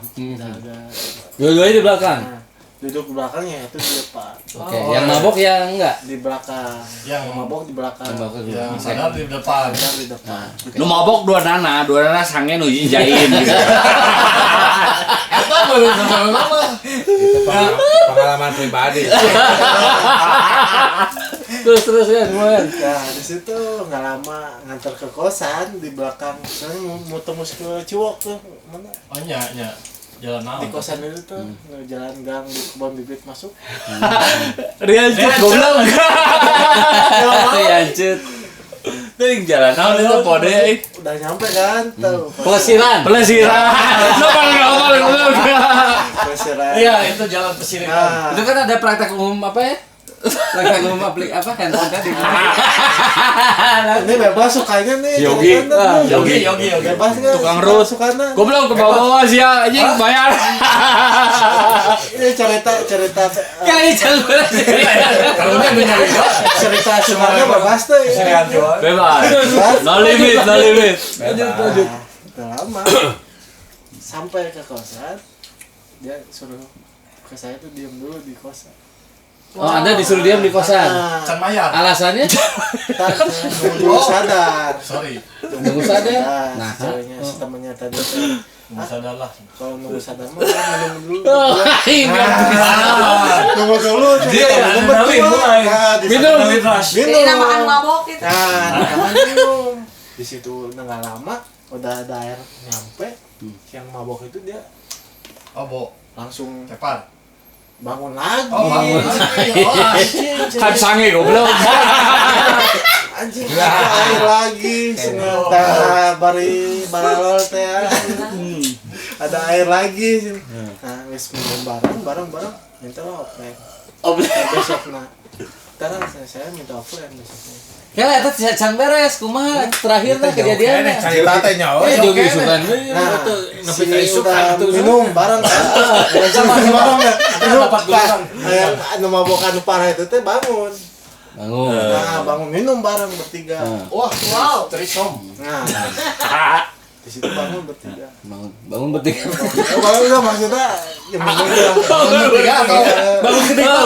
Dua-duanya di belakang. Nah, duduk di belakangnya, itu di depan. Oke, yang mabok yang enggak. Di belakang. Yang mabok di belakang. Yang mabok di Yang belakang. sadar di depan. Sadar di depan. Lu mabok dua nana sange nuji jain gitu. Eta baru sama-sama. Itu pengalaman pribadi. Terus ya semuanya. Nah, di situ nggak lama ngantar ke kosan di belakang. Soalnya mau tembus ke Ciwok tuh. Mana? Oh, nya. Jalan Di naon. kosan itu tuh, jalan gang di Kebon Bibit masuk. Rian cut goblok. Rian cut. Teuing jalan naon itu pode Udah nyampe kan tuh. Pelesiran. pelesiran. Lu paling ngomong. Pelesiran. Iya, itu jalan pesirikan. Nah, Itu kan ada praktek umum apa ya? Praktek umum handphone tadi. ini bebas sukanya nih. Yogi. ceritanya tuh. Yogi. Bebas kan? Tukang root. Sukanya. Goblok ke bawah sih ya, anjing bayar. Ini cerita Kayak jalan Karunya bener ya. cerita sukanya bebas tuh. Pesirikan jual. Bebas. No limit. Lanjut. Udah lama. Sampai ke kosan, dia suruh ke saya tuh diem dulu di kosan. Oh, Anda disuruh diam di kosan. Can mayar. Alasannya Ntar nunggu sadar. Sorry. nunggu sadar. Nah, si ceweknya si temennya tadi tuh Nggak sadar lah. Kalau nunggu sadar mah minum dulu. Tunggu dulu. Dia yang mulai. Minum. Jadi namakan mabok itu. Nah, namanya minum. Di situ udah nggak lama, udah ada air nyampe. Yang mabok itu dia Mabok. langsung Cepat. bangun lagi. Oh, bangun lagi. Oh, anjing. Kan sange goblok. Anjing ada air lagi. Sengaja bari balol teh. Ada air lagi. Nah, wis minum bareng minta offline. Besok nah. Ntar saya minta offline besoknya. Ya eta can beres kumaha terakhir teh kejadiannya. Cerita teh nyawa. Jogi sugan Nah, nepi ka si isuk udah atuh. minum bareng kan. Sama bareng ya. Minum dapat gelombang. Anu mabok anu parah itu teh bangun. Bangun. Nah, bangun minum bareng bertiga. Wah, Wow. trisom. Nah. Di situ bangun bertiga. Bangun bertiga. Bangun enggak maksudnya yang bangun bertiga atau Bangun ketiga.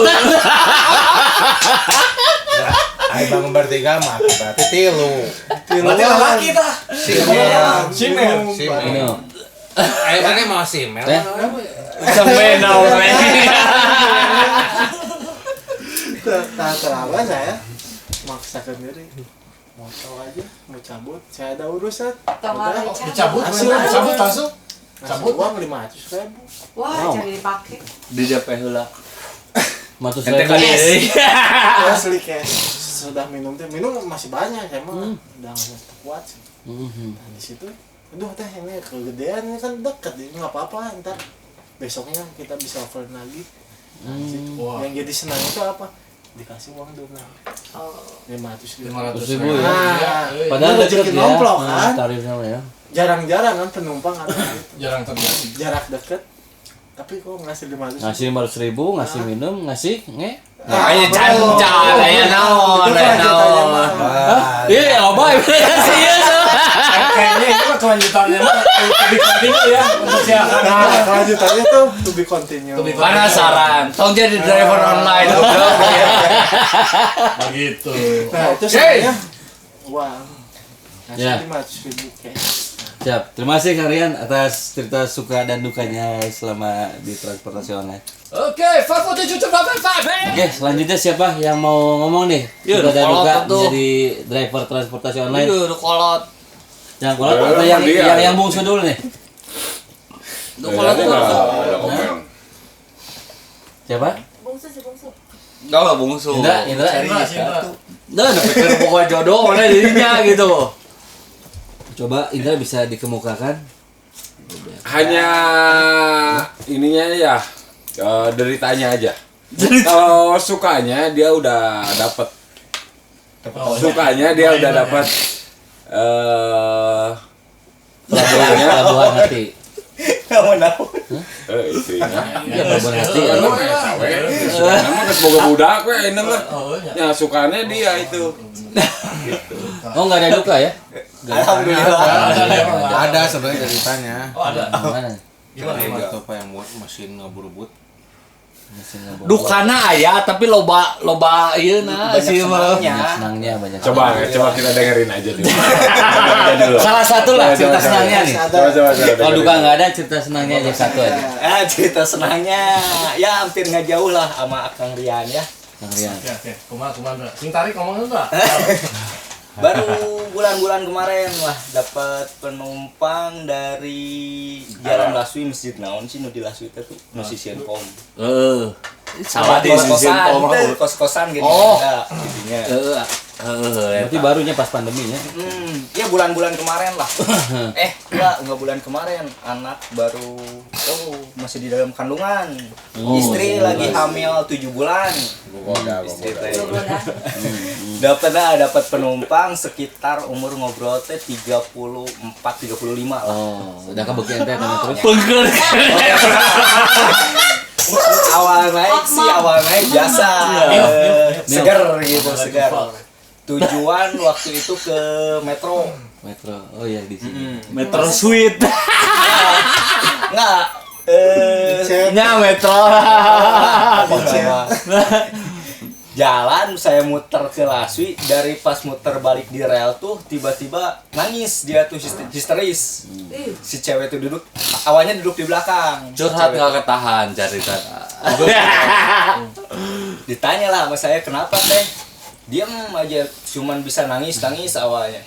Ayo bangun bertiga mah berarti tilu. Berarti laki tah. Simer. Minum. Ayo mana mau simel. Sampai naore. Nah, terlalu saya maksakan diri. Mau tahu aja, mau cabut. Saya ada urusan. Tonggal Udah, Dicabut, Hasil cabut langsung. cabut uang 500.000. Wah, jadi dipakai. Di DP heula. Matus Ente saya kali. Asli cash. Sudah minum teh, minum masih banyak saya mah. Udah nggak kuat sih. Nah, di situ, aduh teh ini kegedean ini kan deket, ini nggak apa-apa. Ntar besoknya kita bisa offline lagi. Nah, di situ. Yang jadi senang itu apa? Dikasih uang donat. 500.000. 500.000 ya. Nah, Padahal itu deket rezeki ya. nomplok kan. Tarifnya ya. Jarang-jarang kan penumpang ada gitu. Jarang terjadi. Jarak deket. Tapi kok ngasih 500.000? Ngasih 500.000, ngasih minum, ngasih nge. Aya cancan, aya naon, aya naon. Iya, apa sih ya? Kayaknya itu mah kelanjutannya mah lebih penting ya untuk si akan. Nah, kelanjutannya tuh to be continue. Penasaran. Tong jadi driver online. Begitu. Nah, itu sebenarnya uang. Ngasih Ya. 500.000 cash. Siap. Terima kasih kalian atas cerita suka dan dukanya selama di transportasi online. Oke, 547.5. Oke, selanjutnya siapa yang mau ngomong nih? Yuk, Suka dan kolot duka tuh. jadi driver transportasi online. kolot. Yang kolot atau yang bungsu dulu nih? Kolot ada komen. Siapa? Bungsu sih bungsu. Enggak bungsu. Indra. Indra. Nah, pikir pokoknya jodoh mana dirinya gitu. Coba Indra bisa dikemukakan. Hanya ininya ya, deritanya aja. Kalau sukanya dia udah dapat. Sukanya dia udah dapat Pelabuhan hati. Istrinya. Iya, pelabuhan hati. emang cawe. Emang geus boga budak we ini mah. Oh, iya. Ya sukanya dia itu. Oh, nggak ada duka ya? Ada sebenarnya ceritanya. Oh, ada. Gimana? Gimana? Itu apa yang buat mesin ngeburubut. Dukana aya tapi loba ieu na sih mah. Senangnya banyak. Coba kita dengerin aja dulu. Salah satu lah cerita senangnya nih. Coba. Kalau duka nggak ada, cerita senangnya aja satu aja. Cerita senangnya ya hampir nggak jauh lah sama Akang Rian ya. Kang Rian. Oke. Kumaha. Sing tarik ngomong enggak? Baru bulan-bulan kemarin lah dapat penumpang dari Jalan Laswi Masjid naon sih nu di Laswi itu tuh musisian pom. Salah di kos-kosan gitu. Oh. Ada jadinya. Berarti barunya pas pandeminya. Ya bulan-bulan kemarin lah. Enggak bulan kemarin, anak baru masih di dalam kandungan. Istri lagi hamil 7 bulan. Istri teh. Dapat penumpang sekitar umur ngobrol teh 34 35 lah. Oh, udah kebagian teh karena terus. Awal naik biasa. Segar gitu, segar. Tujuan waktu itu ke Metro. Oh iya di sini. Metro Suite. Enggak. Nya Metro. Jalan saya muter ke Laswi, dari pas muter balik di rel tuh tiba-tiba nangis dia tuh histeris. Si cewek tuh duduk, awalnya duduk di belakang. Curhat Cewek nggak tuh. ketahan cerita. Ditanya lah sama saya kenapa teh, diam aja, cuman bisa nangis awalnya.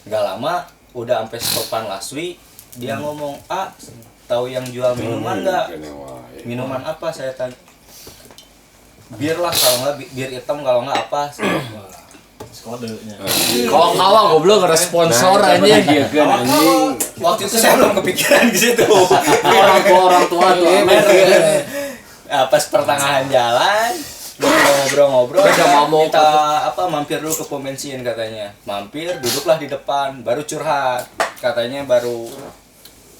Gak lama udah sampai stopan Laswi, dia ngomong, tahu yang jual minuman nggak? Minuman apa, saya tanya. Bir lah, kalau nggak bir hitam, kalau nggak apa. Kodenya. Kawan-kawan goblok ada sponsor aja. Waktu itu saya belum kepikiran di situ. Orang tua tuh. Pas pertengahan jalan ngobrol-ngobrol, Udah mau kita mampir dulu ke pom bensin katanya. Mampir, duduklah di depan, baru curhat. Katanya baru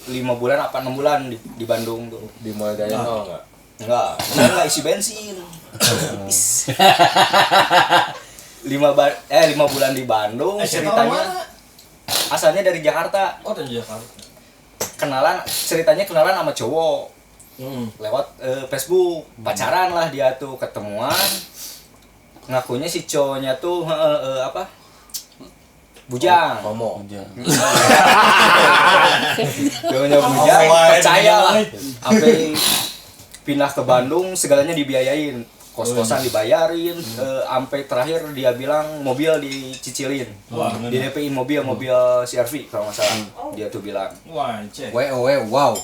5 bulan apa 6 bulan di Bandung tuh. Dimulai dari nol nggak? Enggak, saya nggak isi bensin. 5 bulan di Bandung, ceritanya asalnya dari Jakarta. Oh, dari Jakarta. Ceritanya kenalan sama cowok lewat Facebook, pacaran lah dia tuh, ketemuan. Ngakunya si cowoknya tuh bujang. Homo. Cowoknya bujang, percaya lah. Sampai pindah ke Bandung, segalanya dibiayain, kos-kosan dibayarin, sampai terakhir dia bilang mobil dicicilin, di DP-in mobil CR-V kalau nggak salah, dia tuh bilang. Wah, cek. Wow.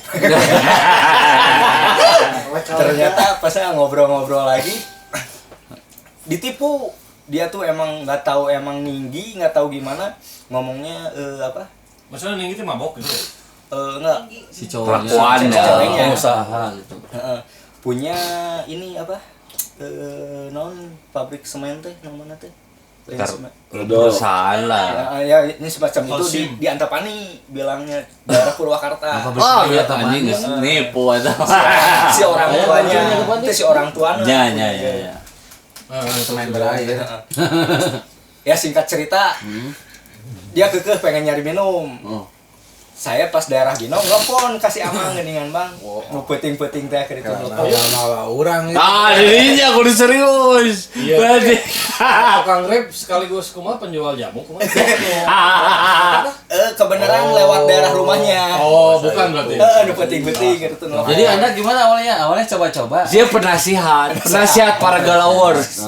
Ternyata pas saya ngobrol-ngobrol lagi, ditipu. Dia tuh emang nggak tahu, emang tinggi, nggak tahu gimana ngomongnya Maksudnya nih itu mabok gitu. Enggak. Si cowoknya. Ceweknya. Pengusaha gitu. Punya ini non pabrik semen teh namanya teh. Perusahaan lah. Ya ini semacam itu di Antapani bilangnya, daerah Purwakarta. Oh iya anjing nipu atau Si orang tuanya, itu si orang tuanya. Ya. Semen berair. Ya singkat cerita, dia kekeh pengen nyari minum. Saya pas daerah Ginong nelfon kasih amang geningan bang, mau peting-peting teh ke itu nelfon. Orang itu. Dirinya aku serius. Berarti Tukang rep sekaligus kumaha penjual jamu kumaha? Kebenaran lewat daerah rumahnya. Oh, bukan berarti. Ada peting-peting gitu nelfon. jadi Anda gimana awalnya? Awalnya coba-coba. Dia penasihat para galawers.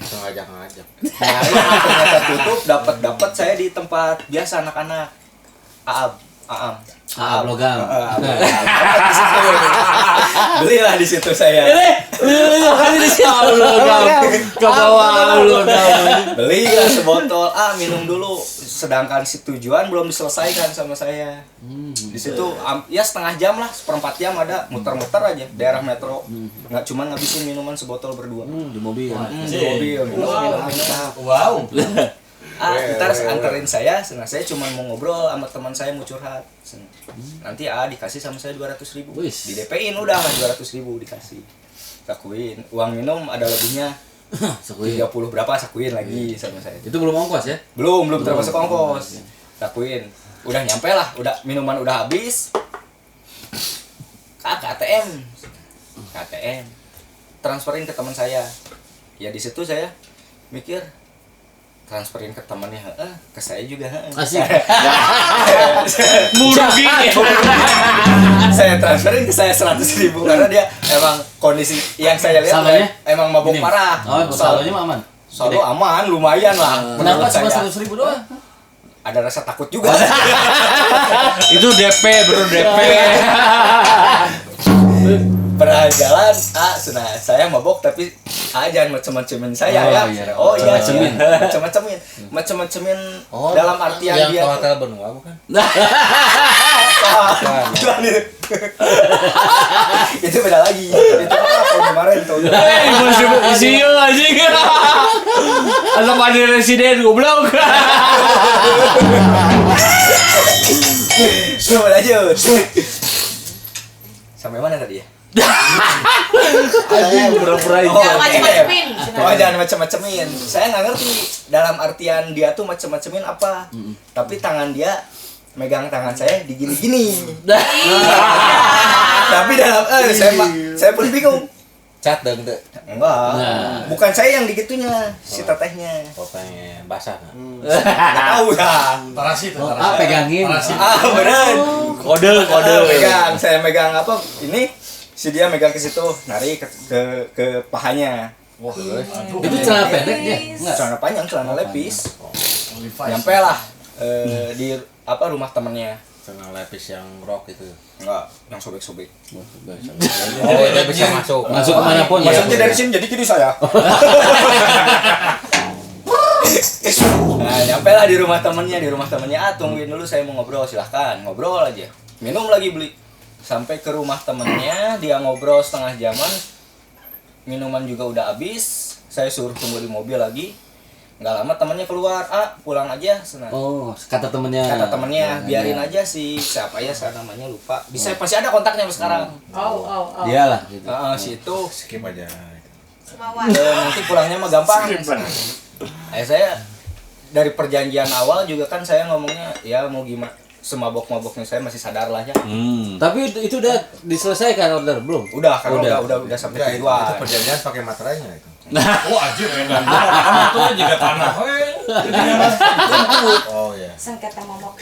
Ngajak-ngajak. Nah, ternyata tutup, dapat saya di tempat biasa anak-anak. Aam. Logam. Belilah di situ saya. Makanya di sini logam. Ke bawah logam. Belilah sebotol. Minum dulu. Sedangkan si tujuan belum diselesaikan sama saya. Di situ ya setengah jam lah, seperempat jam ada muter-muter aja daerah metro. Nggak cuma ngabisin minuman sebotol berdua. Di mobil. Di mobil minum. Wow. Ntar anterin saya, saya cuma mau ngobrol sama teman saya, mau curhat. Nanti dikasih sama saya 200.000. Di DP-in udah mah 200.000 dikasih. Sakuin, uang minum ada lebihnya. 30 berapa sakuin lagi sama saya. Itu belum ongkos ya? Belum termasuk ongkos. Sakuin. Udah nyampe lah, minuman udah habis. Ke ATM. Transferin ke teman saya. Ya di situ saya mikir, transferin ke temannya, ke saya juga. Asik. Murah gini. Saya transferin ke saya 100.000 karena dia emang kondisi yang saya lihat Saldonya? emang mabuk parah. Saldonya mah aman. Saldo aman, lumayan lah. Kenapa menurut cuma saya. 100.000 doang? Ada rasa takut juga. Itu DP, bro DP. Pernah jalan, saya mabok tapi jangan macem-macemin saya ya. Macem-macemin dalam artian yang dia. hotel benua bukan? Itu beda lagi. Itu apa kemarin tuh? Masih isiu anjing. Asal pada residen goblok. Lanjut. Sampai mana tadi ya? Pura-pura Jangan macem-macemin. Jangan macem-macemin. Saya nggak ngerti dalam artian dia tuh macem-macemin apa. Tapi tangan dia megang tangan saya digini-gini. Tapi dalam saya pun bingung. Cat dong tuh. Enggak. Bukan saya yang digitunya, si tetehnya. Pokoknya basah. Enggak tahu ya. Parasit. Pegangin. Beneran. Kode. Megang, saya megang apa? Ini si dia megang ke situ, narik ke pahanya. Wah, Itu celana pendek dia. Enggak. Celana panjang, celana lepis. Nyampe lah di apa rumah temennya. Celana lepis yang rock itu. Enggak, yang sobek-sobek. Oh, dia bisa masuk. Masuk kemanapun ya. Masuknya dari sini jadi kiri saya. Nah, nyampe lah di rumah temennya. Tungguin dulu, saya mau ngobrol, silahkan ngobrol aja. Minum lagi beli. Sampai ke rumah temennya, dia ngobrol setengah jaman. Minuman juga udah habis. Saya suruh tunggu di mobil lagi. Nggak lama temennya keluar, pulang aja. Senang. Oh, kata temennya. Biarin aja sih, siapa ya saya namanya lupa. Bisa pasti ada kontaknya sampai sekarang. Oh. Dialah gitu. Si itu Skip aja. Semawan. nanti pulangnya mah gampang. Saya dari perjanjian awal juga kan saya ngomongnya ya mau gimana, semabok-maboknya saya masih sadar lah ya. Tapi itu udah diselesaikan order belum? Udah sampai Itu tujuan. perjanjian pakai materainya itu. Oh anjir, enak. Kamu tuh juga tanah. Oh ya. Sengketa momok.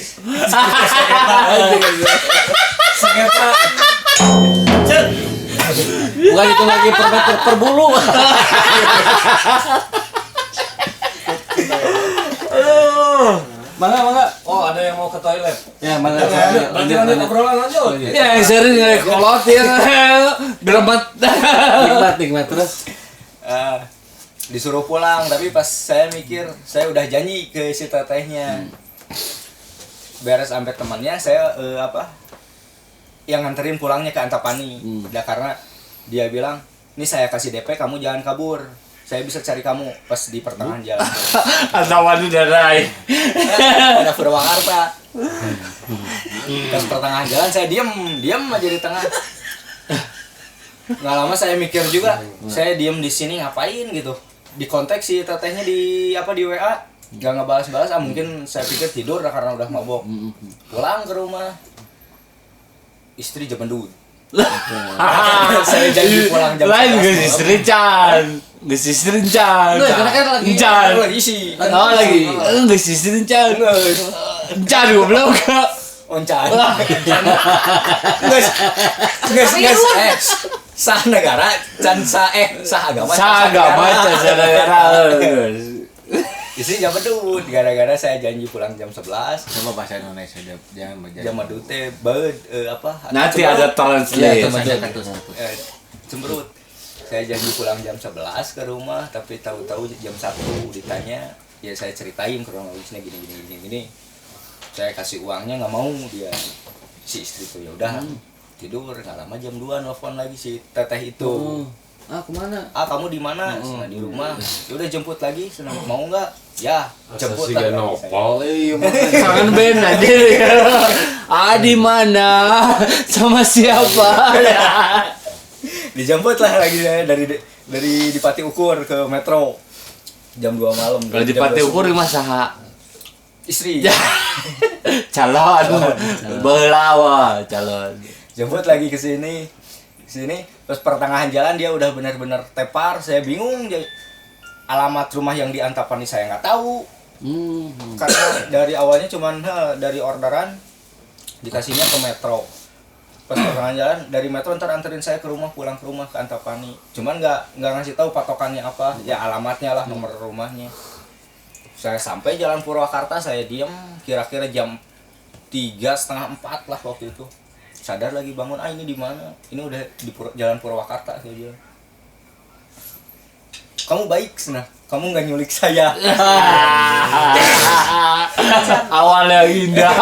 Sengketa. Bukan itu lagi per meter per bulu. Mangga. Oh, ada yang mau ke toilet. Ya, mangga. Berarti lanjut obrolan lanjut. Ya, yang sering kolot ya. Geremet. Nikmat terus. Disuruh pulang, tapi pas saya mikir, saya udah janji ke si tetehnya. Beres sampai temannya, saya yang nganterin pulangnya ke Antapani. Udah karena dia bilang, "Ini saya kasih DP, kamu jangan kabur. Saya bisa cari kamu pas di pertengahan jalan." Antawani darai. Ada Purwakarta. Pas pertengahan jalan saya diam aja di tengah. Nggak lama saya mikir juga, saya diem di sini ngapain gitu. Di kontak si tetehnya di WA, nggak ngebalas-balas. Mungkin saya pikir tidur karena udah mabok. Pulang ke rumah, istri zaman dulu. Saya janji pulang jam Lain 11. geus istri can. Geus istri can. Loh, karena kan lagi Can. Lagi isi. Oh lagi. Geus istri can. Can goblok. Oncan. Nges. Sah negara, sah agama. Sah agama can negara. Istri jam bedut, gara-gara saya janji pulang jam 11. Coba bahasa Indonesia jangan berjanji. Jam bedut teh Nanti ada translate. cemberut. Saya janji pulang jam 11 ke rumah, tapi tahu-tahu jam 1 ditanya, ya saya ceritain kronologisnya gini. Saya kasih uangnya nggak mau dia, si istri tuh ya udah tidur. Nggak lama jam 2 nelfon lagi si teteh itu. Kemana? Kamu di mana? Nah, di rumah. Ya udah jemput lagi. Senang mau nggak? Ya, jemput lah. Nopal jangan ben aja. Di mana? Sama siapa? Dijemput lah lagi saya dari di Pati Ukur ke Metro. Jam 2 malam. Kalau di Pati Ukur di masaha istri. calon belawa calon. Jemput lagi ke sini. Terus pertengahan jalan dia udah benar-benar tepar. Saya bingung. Alamat rumah yang di Antapani saya nggak tahu. Karena dari awalnya cuman dari orderan dikasihnya ke Metro. Pas pertengahan jalan dari Metro ntar anterin saya ke rumah, pulang ke rumah ke Antapani. Cuman nggak ngasih tahu patokannya apa. Ya alamatnya lah, nomor rumahnya. Saya sampai Jalan Purwakarta, saya diam kira-kira jam 3:30 lah waktu itu. Sadar lagi bangun, ini di mana? Ini udah di Jalan Purwakarta, saya bilang. Kamu baik, Senah. Kamu nggak nyulik saya. Awalnya indah.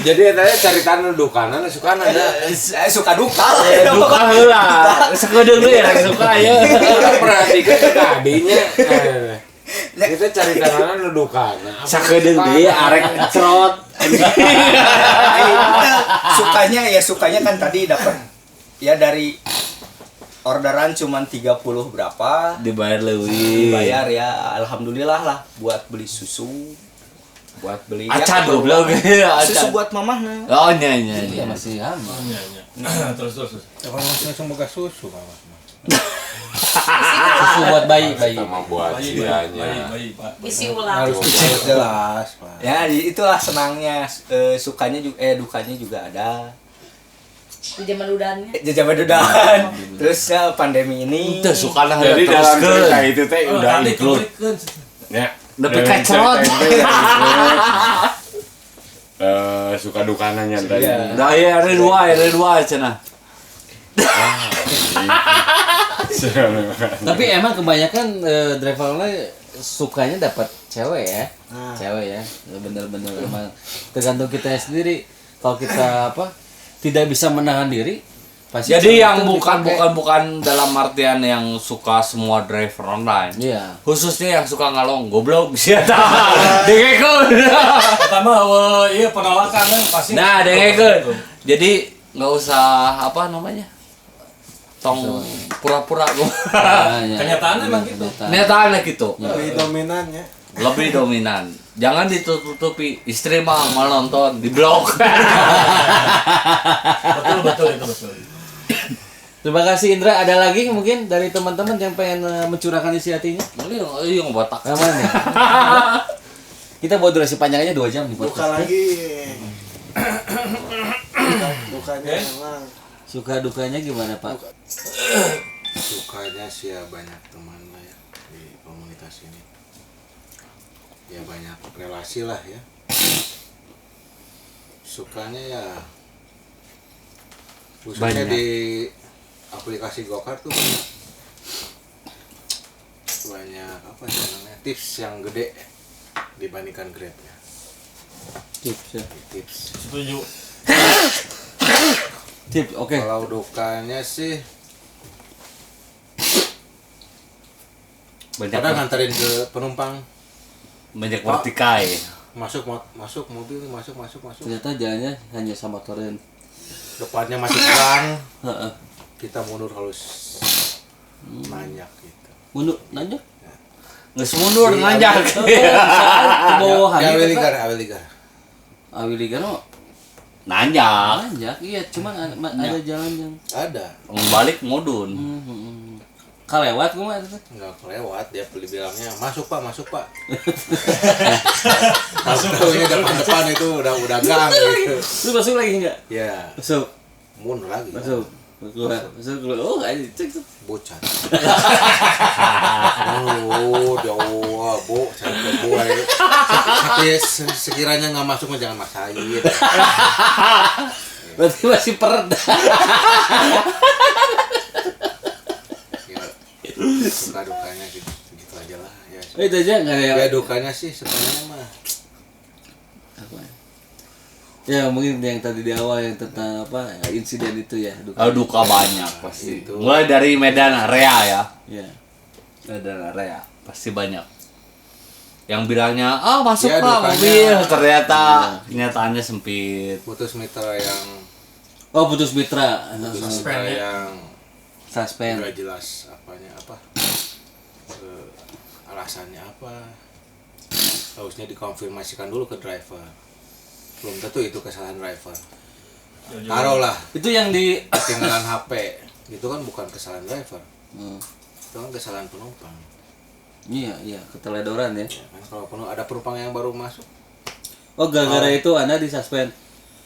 Jadi tadi caritaan dukanan suka ada. Saya suka duka. Duka heula. Sekedeng deui yang suka ya. Perhatikan tadinya. Kita cari tangan dudukana. Sakedeung deui arek cerot. Sukanya kan tadi dapat ya dari orderan cuman 30 berapa Dibayar leuwih. dibayar ya alhamdulillah lah buat beli susu buat beli Acan goblok. Susu buat mamahna. Oh nya Iya masih hamil. Terus. Kalau langsung boga susu Mama. Susu buat bayi. Sama buat sianya. Bayi, Pak. Isi ulang. Harus jelas, Pak. Ya itulah senangnya, sukanya juga dukanya juga ada. Di zaman udannya. Jajaban dudan. Terus ya pandemi ini. Teu suka lah Jadi dalam cerita teruskeun. itu teh udah include. Ya. Nepi Dalam kacerot. cerita itu ya include, suka dukanya tadi. Da ya ada dua cenah. Tapi emang kebanyakan driver online sukanya dapat cewek ya. Cewek ya. Bener-bener emang tergantung kita sendiri. Kalau kita tidak bisa menahan diri pasti Jadi cewek yang itu dipakai. bukan dalam artian yang suka semua driver online. Iya. Khususnya yang suka ngalong goblok siapa dengekeun. Pertama iya penolakan kan pasti. Nah dengekeun. Jadi nggak usah tong pura-pura gua. Kenyataan emang gitu. Nyataannya gitu. Lebih dominan ya. Lebih dominan. Jangan ditutupi. Istri mah mau nonton di blog. Betul. Terima kasih Indra. Ada lagi mungkin dari teman-teman yang pengen mencurahkan isi hatinya? Ini yang botak. Yang mana nih? Kita buat durasi panjangnya 2 jam nih Buka podcast. lagi. Dukanya memang. Suka dukanya gimana Pak? Sukanya sih ya banyak teman lah ya di komunitas ini. Ya banyak relasi lah ya. Sukanya ya khususnya Banyak. di aplikasi Gokar tuh banyak apa ya namanya tips yang gede dibandingkan Grab ya. Tips ya. Tips. Setuju. Tips, oke. Kalau dukanya sih Banyak kadang nganterin ke penumpang banyak vertikai. masuk mobil masuk Ternyata jalannya hanya sama toren. depannya masih gang Heeh. kita mundur harus nanyak gitu. Mundur nanya. Nggak mundur nanjak. Ke bawah Ya hari. Awiligar. Awiligan mah Nanjak. nanjak. Iya, cuman ada jalan yang Ada Balik mudun. kalewat gua mah itu. nggak kelewat dia bilangnya masuk pak masuk ini depan itu udah gang gitu Lu masuk lagi enggak? ya Masuk. mundur lagi Masuk. Keluar. Oh, aja cek. bocah Jawa bu sampai buai tapi sekiranya nggak masuk mah jangan maksain Berarti masih peret. ya suka dukanya gitu aja lah ya Itu aja enggak ada ya dukanya sih sebenarnya mah apa? Ya mungkin yang tadi di awal yang tentang insiden itu ya. Duka banyak pasti. Itu. Mulai dari medan area ya. Ya. Medan area pasti banyak. Yang bilangnya masuk Ya, Pak dukanya. mobil, ternyata kenyataannya sempit. putus mitra yang Oh, putus mitra. yang Suspend. nggak jelas apanya apa alasannya apa harusnya dikonfirmasikan dulu ke driver belum tentu itu kesalahan driver taruhlah Itu yang di ketinggalan HP itu kan bukan kesalahan driver Hmm. itu kan kesalahan penumpang Iya, keteledoran ya. ya kan kalau ada penumpang yang baru masuk Oh, gara-gara itu Anda disuspend.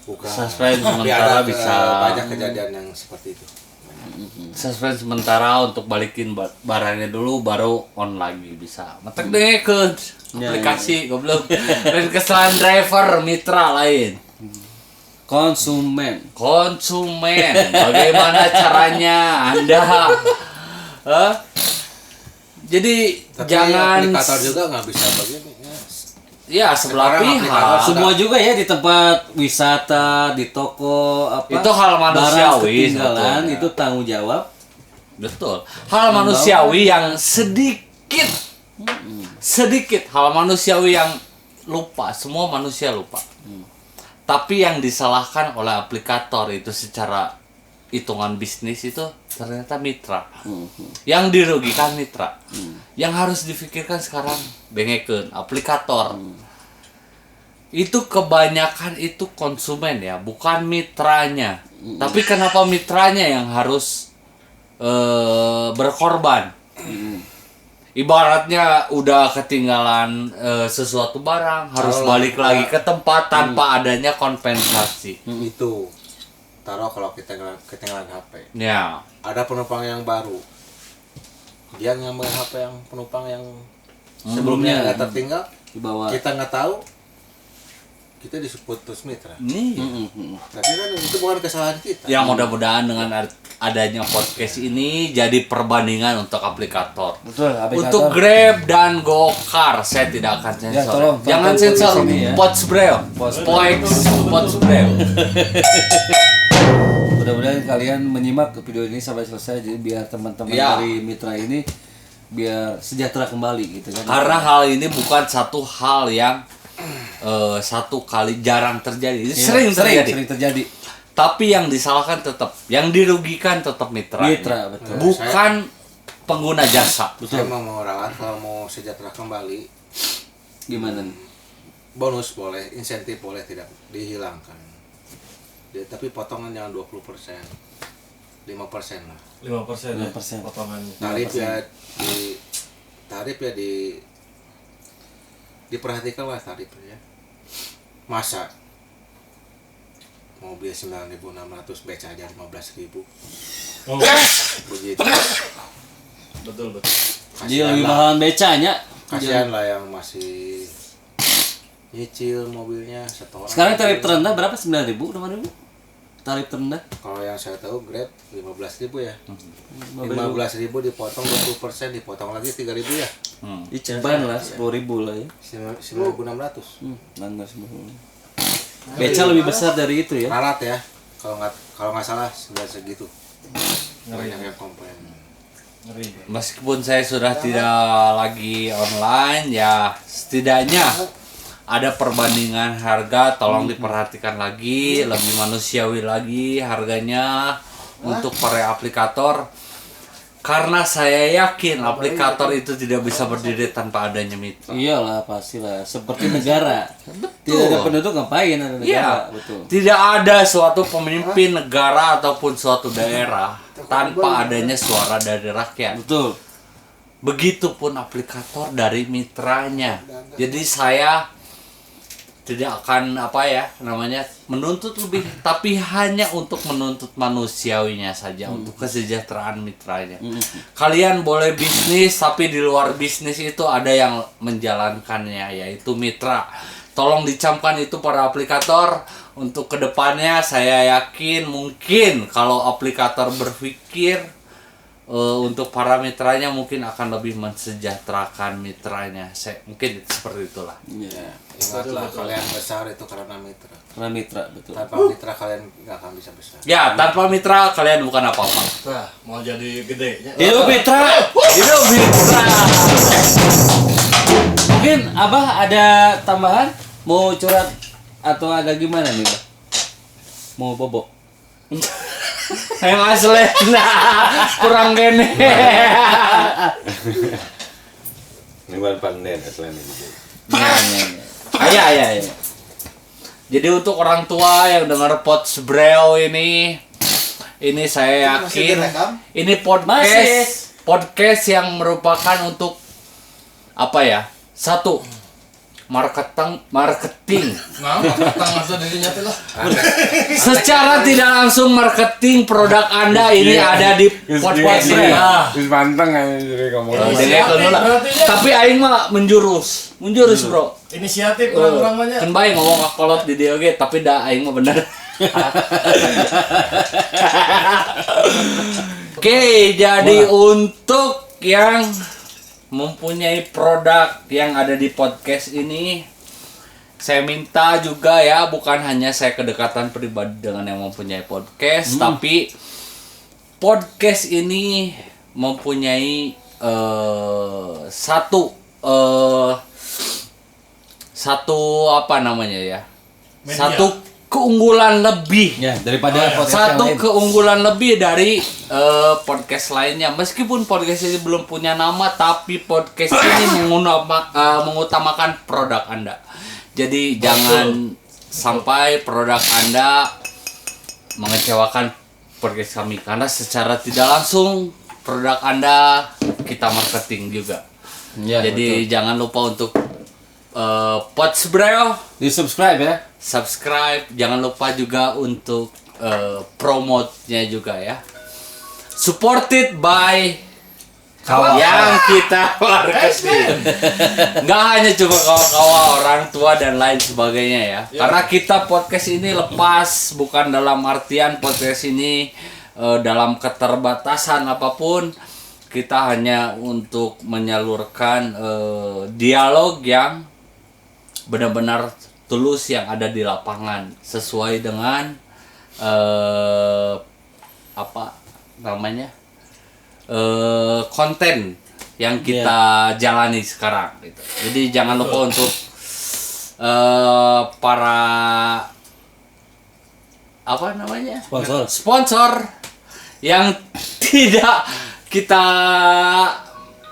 bukan Suspend tapi sementara ada bisa. banyak kejadian yang seperti itu Suspend sementara untuk balikin barangnya dulu baru on lagi bisa. Metek deh ke aplikasi goblok. Dan kesalahan driver mitra lain. Konsumen. Bagaimana caranya Anda? Jadi tapi jangan aplikator juga nggak bisa begini ya. ya sebelah Sekarang pihak. aplikator Semua juga ya di tempat wisata, di toko Itu hal manusiawi barang ketinggalan sebetulnya. itu tanggung jawab. Betul. Hal manusiawi yang sedikit hal manusiawi yang lupa, semua manusia lupa. Tapi yang disalahkan oleh aplikator itu secara hitungan bisnis itu ternyata mitra. Yang dirugikan mitra. Yang harus difikirkan sekarang bengekeun aplikator. itu kebanyakan itu konsumen ya, bukan mitranya. Tapi kenapa mitranya yang harus berkorban? Ibaratnya udah ketinggalan sesuatu barang, harus balik lagi ke tempat tanpa adanya kompensasi. Itu taruh kalau kita ketinggalan HP, Ya, ada penumpang yang baru, dia ngambil HP yang penumpang yang sebelumnya nggak tertinggal, Dibawa. kita nggak tahu, kita putus mitra. nih. Tapi kan itu bukan kesalahan kita. Ya mudah-mudahan dengan adanya podcast ini jadi perbandingan untuk aplikator. Betul, Untuk Grab dan Gokar saya tidak akan sensor. tolong, Jangan tampil di sensor sini ya. Potsbreo. Potsbreo. Mudah-mudahan kalian menyimak video ini sampai selesai, jadi biar teman-teman Ya. dari mitra ini biar sejahtera kembali gitu kan. Karena hal ini bukan satu hal yang satu kali jarang terjadi. Ini sering terjadi. Tapi yang disalahkan tetap, yang dirugikan tetap mitra. Mitra, betul. Bukan pengguna jasa. Saya mau rawat, kalau mau sejahtera kembali, Gimana nih? bonus boleh, insentif boleh tidak dihilangkan. Tapi potongan jangan 20%, 5% lah. 5% ya 5%. potongannya. Tarif ya diperhatikan lah tarifnya. Masa mobil 9.600 beca aja 15.000. Oh, Begitu. betul. Dia lebih mahalan becanya. Kasihan lah yang masih nyicil mobilnya setoran. Sekarang tarif terendah berapa? 9.000, 8.000? Tarif terendah? Kalau yang saya tahu Grab 15.000 ya. 15.000 dipotong 20%, dipotong lagi 3.000 ya. Diceban lah 10.000 lah ya. 9.600. Nangga 10.000. Beca lebih besar dari itu ya. Ralat ya. Kalau nggak salah sudah segitu. Banyak yang komplain. Meskipun saya sudah tidak lagi online, ya setidaknya ada perbandingan harga, tolong diperhatikan lagi, lebih manusiawi lagi harganya untuk para aplikator. Karena saya yakin aplikator itu tidak bisa berdiri tanpa adanya mitra. Iyalah pastilah, seperti negara. Tidak ada penduduk ngapain ada negara, Iya, betul. tidak ada suatu pemimpin negara ataupun suatu daerah tanpa adanya suara dari rakyat. Betul. Begitupun aplikator dari mitranya. Jadi saya tidak akan menuntut lebih, tapi hanya untuk menuntut manusiawinya saja, untuk kesejahteraan mitranya. Kalian boleh bisnis, tapi di luar bisnis itu ada yang menjalankannya, yaitu mitra. Tolong dicamkan itu para aplikator. Untuk kedepannya saya yakin mungkin kalau aplikator berpikir untuk para mitranya mungkin akan lebih mensejahterakan mitranya. Mungkin seperti itulah. Iya. Ingatlah kalian besar itu karena mitra. Karena mitra, betul. Tanpa mitra kalian nggak akan bisa besar. Ya, tanpa mitra kalian bukan apa-apa. Nah, mau jadi gede. Hidup mitra. Hidup mitra. Mungkin Abah ada tambahan? Mau curhat atau ada gimana nih, Bah? Mau bobo? Yang asli, nah, kurang gini. Ini bukan pandai selain itu. Ayah. Jadi untuk orang tua yang dengar Potsbreo ini saya yakin ini podcast yang merupakan untuk apa ya? Satu, marketing. Nah, tangan tuh dirinya tuh lah. Secara tidak langsung marketing produk Anda ini ada di podcast ini. Terus panteng aja jadi kamu. Tapi aing mah menjurus bro. Inisiatif orang-orang banyak. Kan baik ngomong kolot di dia oke, tapi dah aing mah bener. Oke, jadi untuk yang mempunyai produk yang ada di podcast ini, saya minta juga ya, bukan hanya saya kedekatan pribadi dengan yang mempunyai podcast, tapi podcast ini mempunyai satu apa namanya ya, satu keunggulan lebih Ya, daripada podcast yang satu lain. keunggulan lebih dari podcast lainnya. Meskipun podcast ini belum punya nama, tapi podcast ini mengutamakan produk Anda. Jadi jangan sampai produk Anda mengecewakan podcast kami karena secara tidak langsung produk Anda kita marketing juga. Ya, Jadi jangan lupa untuk Potsbreo di subscribe ya. subscribe, jangan lupa juga untuk promote-nya juga ya. Supported by yang kita marketing. Nggak hanya cuma kawan-kawan, orang tua dan lain sebagainya ya. Karena kita podcast ini lepas, bukan dalam artian podcast ini dalam keterbatasan apapun. Kita hanya untuk menyalurkan dialog yang benar-benar tulus yang ada di lapangan sesuai dengan apa namanya konten yang kita jalani sekarang gitu. Jadi jangan lupa untuk para apa namanya sponsor yang tidak kita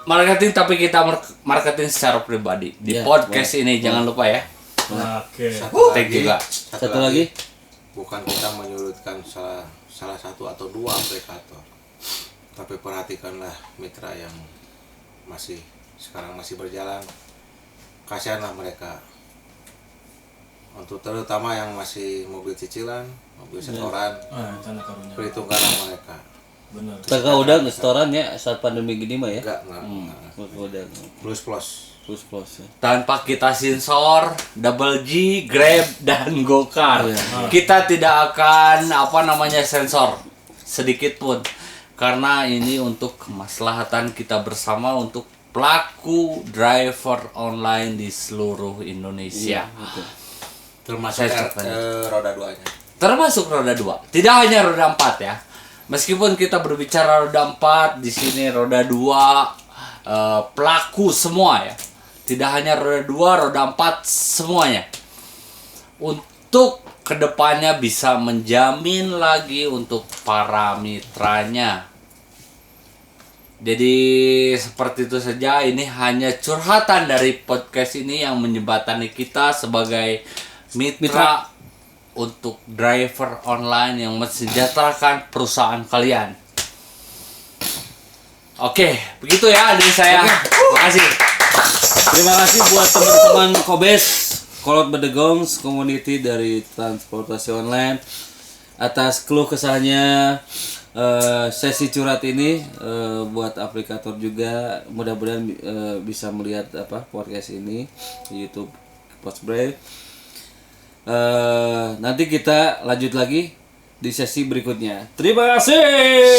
marketing tapi kita marketing secara pribadi di podcast ini jangan lupa ya. Oke. Tag juga. Satu lagi. Bukan kita menyulitkan salah satu atau dua aplikator, tapi perhatikanlah mitra yang sekarang masih berjalan. Kasihanlah mereka, untuk terutama yang masih mobil cicilan, mobil setoran, Tanah karunia. perhitungkanlah mereka. Benar. Kita udah restoran ya saat pandemi gini mah ya. Enggak. Udah Plus. ya. Tanpa kita sensor, Double G, Grab dan Gokar. Kita tidak akan sensor sedikit pun. Karena ini untuk kemaslahatan kita bersama untuk pelaku driver online di seluruh Indonesia. Termasuk roda 2-nya. Termasuk roda 2. Tidak hanya roda 4 ya. Meskipun kita berbicara roda 4, di sini roda 2 pelaku semua ya. Tidak hanya roda 2, roda 4 semuanya. Untuk kedepannya bisa menjamin lagi untuk para mitranya. Jadi seperti itu saja, ini hanya curhatan dari podcast ini yang menjembatani kita sebagai mitra untuk driver online yang mensejahterakan perusahaan kalian. Oke, begitu ya dari saya. Terima kasih. Terima kasih buat teman-teman Kobes, Kolot Bedegongs community dari transportasi online atas keluh kesahnya sesi curhat ini buat aplikator juga. Mudah-mudahan bisa melihat podcast ini di YouTube Potsbrave. Nanti kita lanjut lagi di sesi berikutnya. Terima kasih.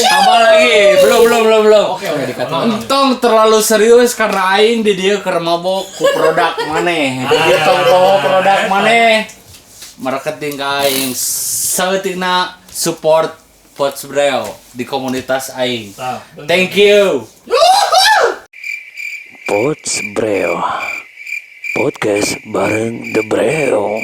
Tambah lagi, belum. Oke, dikatakan. Untung terlalu serius karena aing di dia keur mabok ku produk maneh. Gitu bawa produk maneh. Marketing ka aing saeutikna support Potsbreo di komunitas aing. Thank you. Potsbreo Podcast bareng The Breo.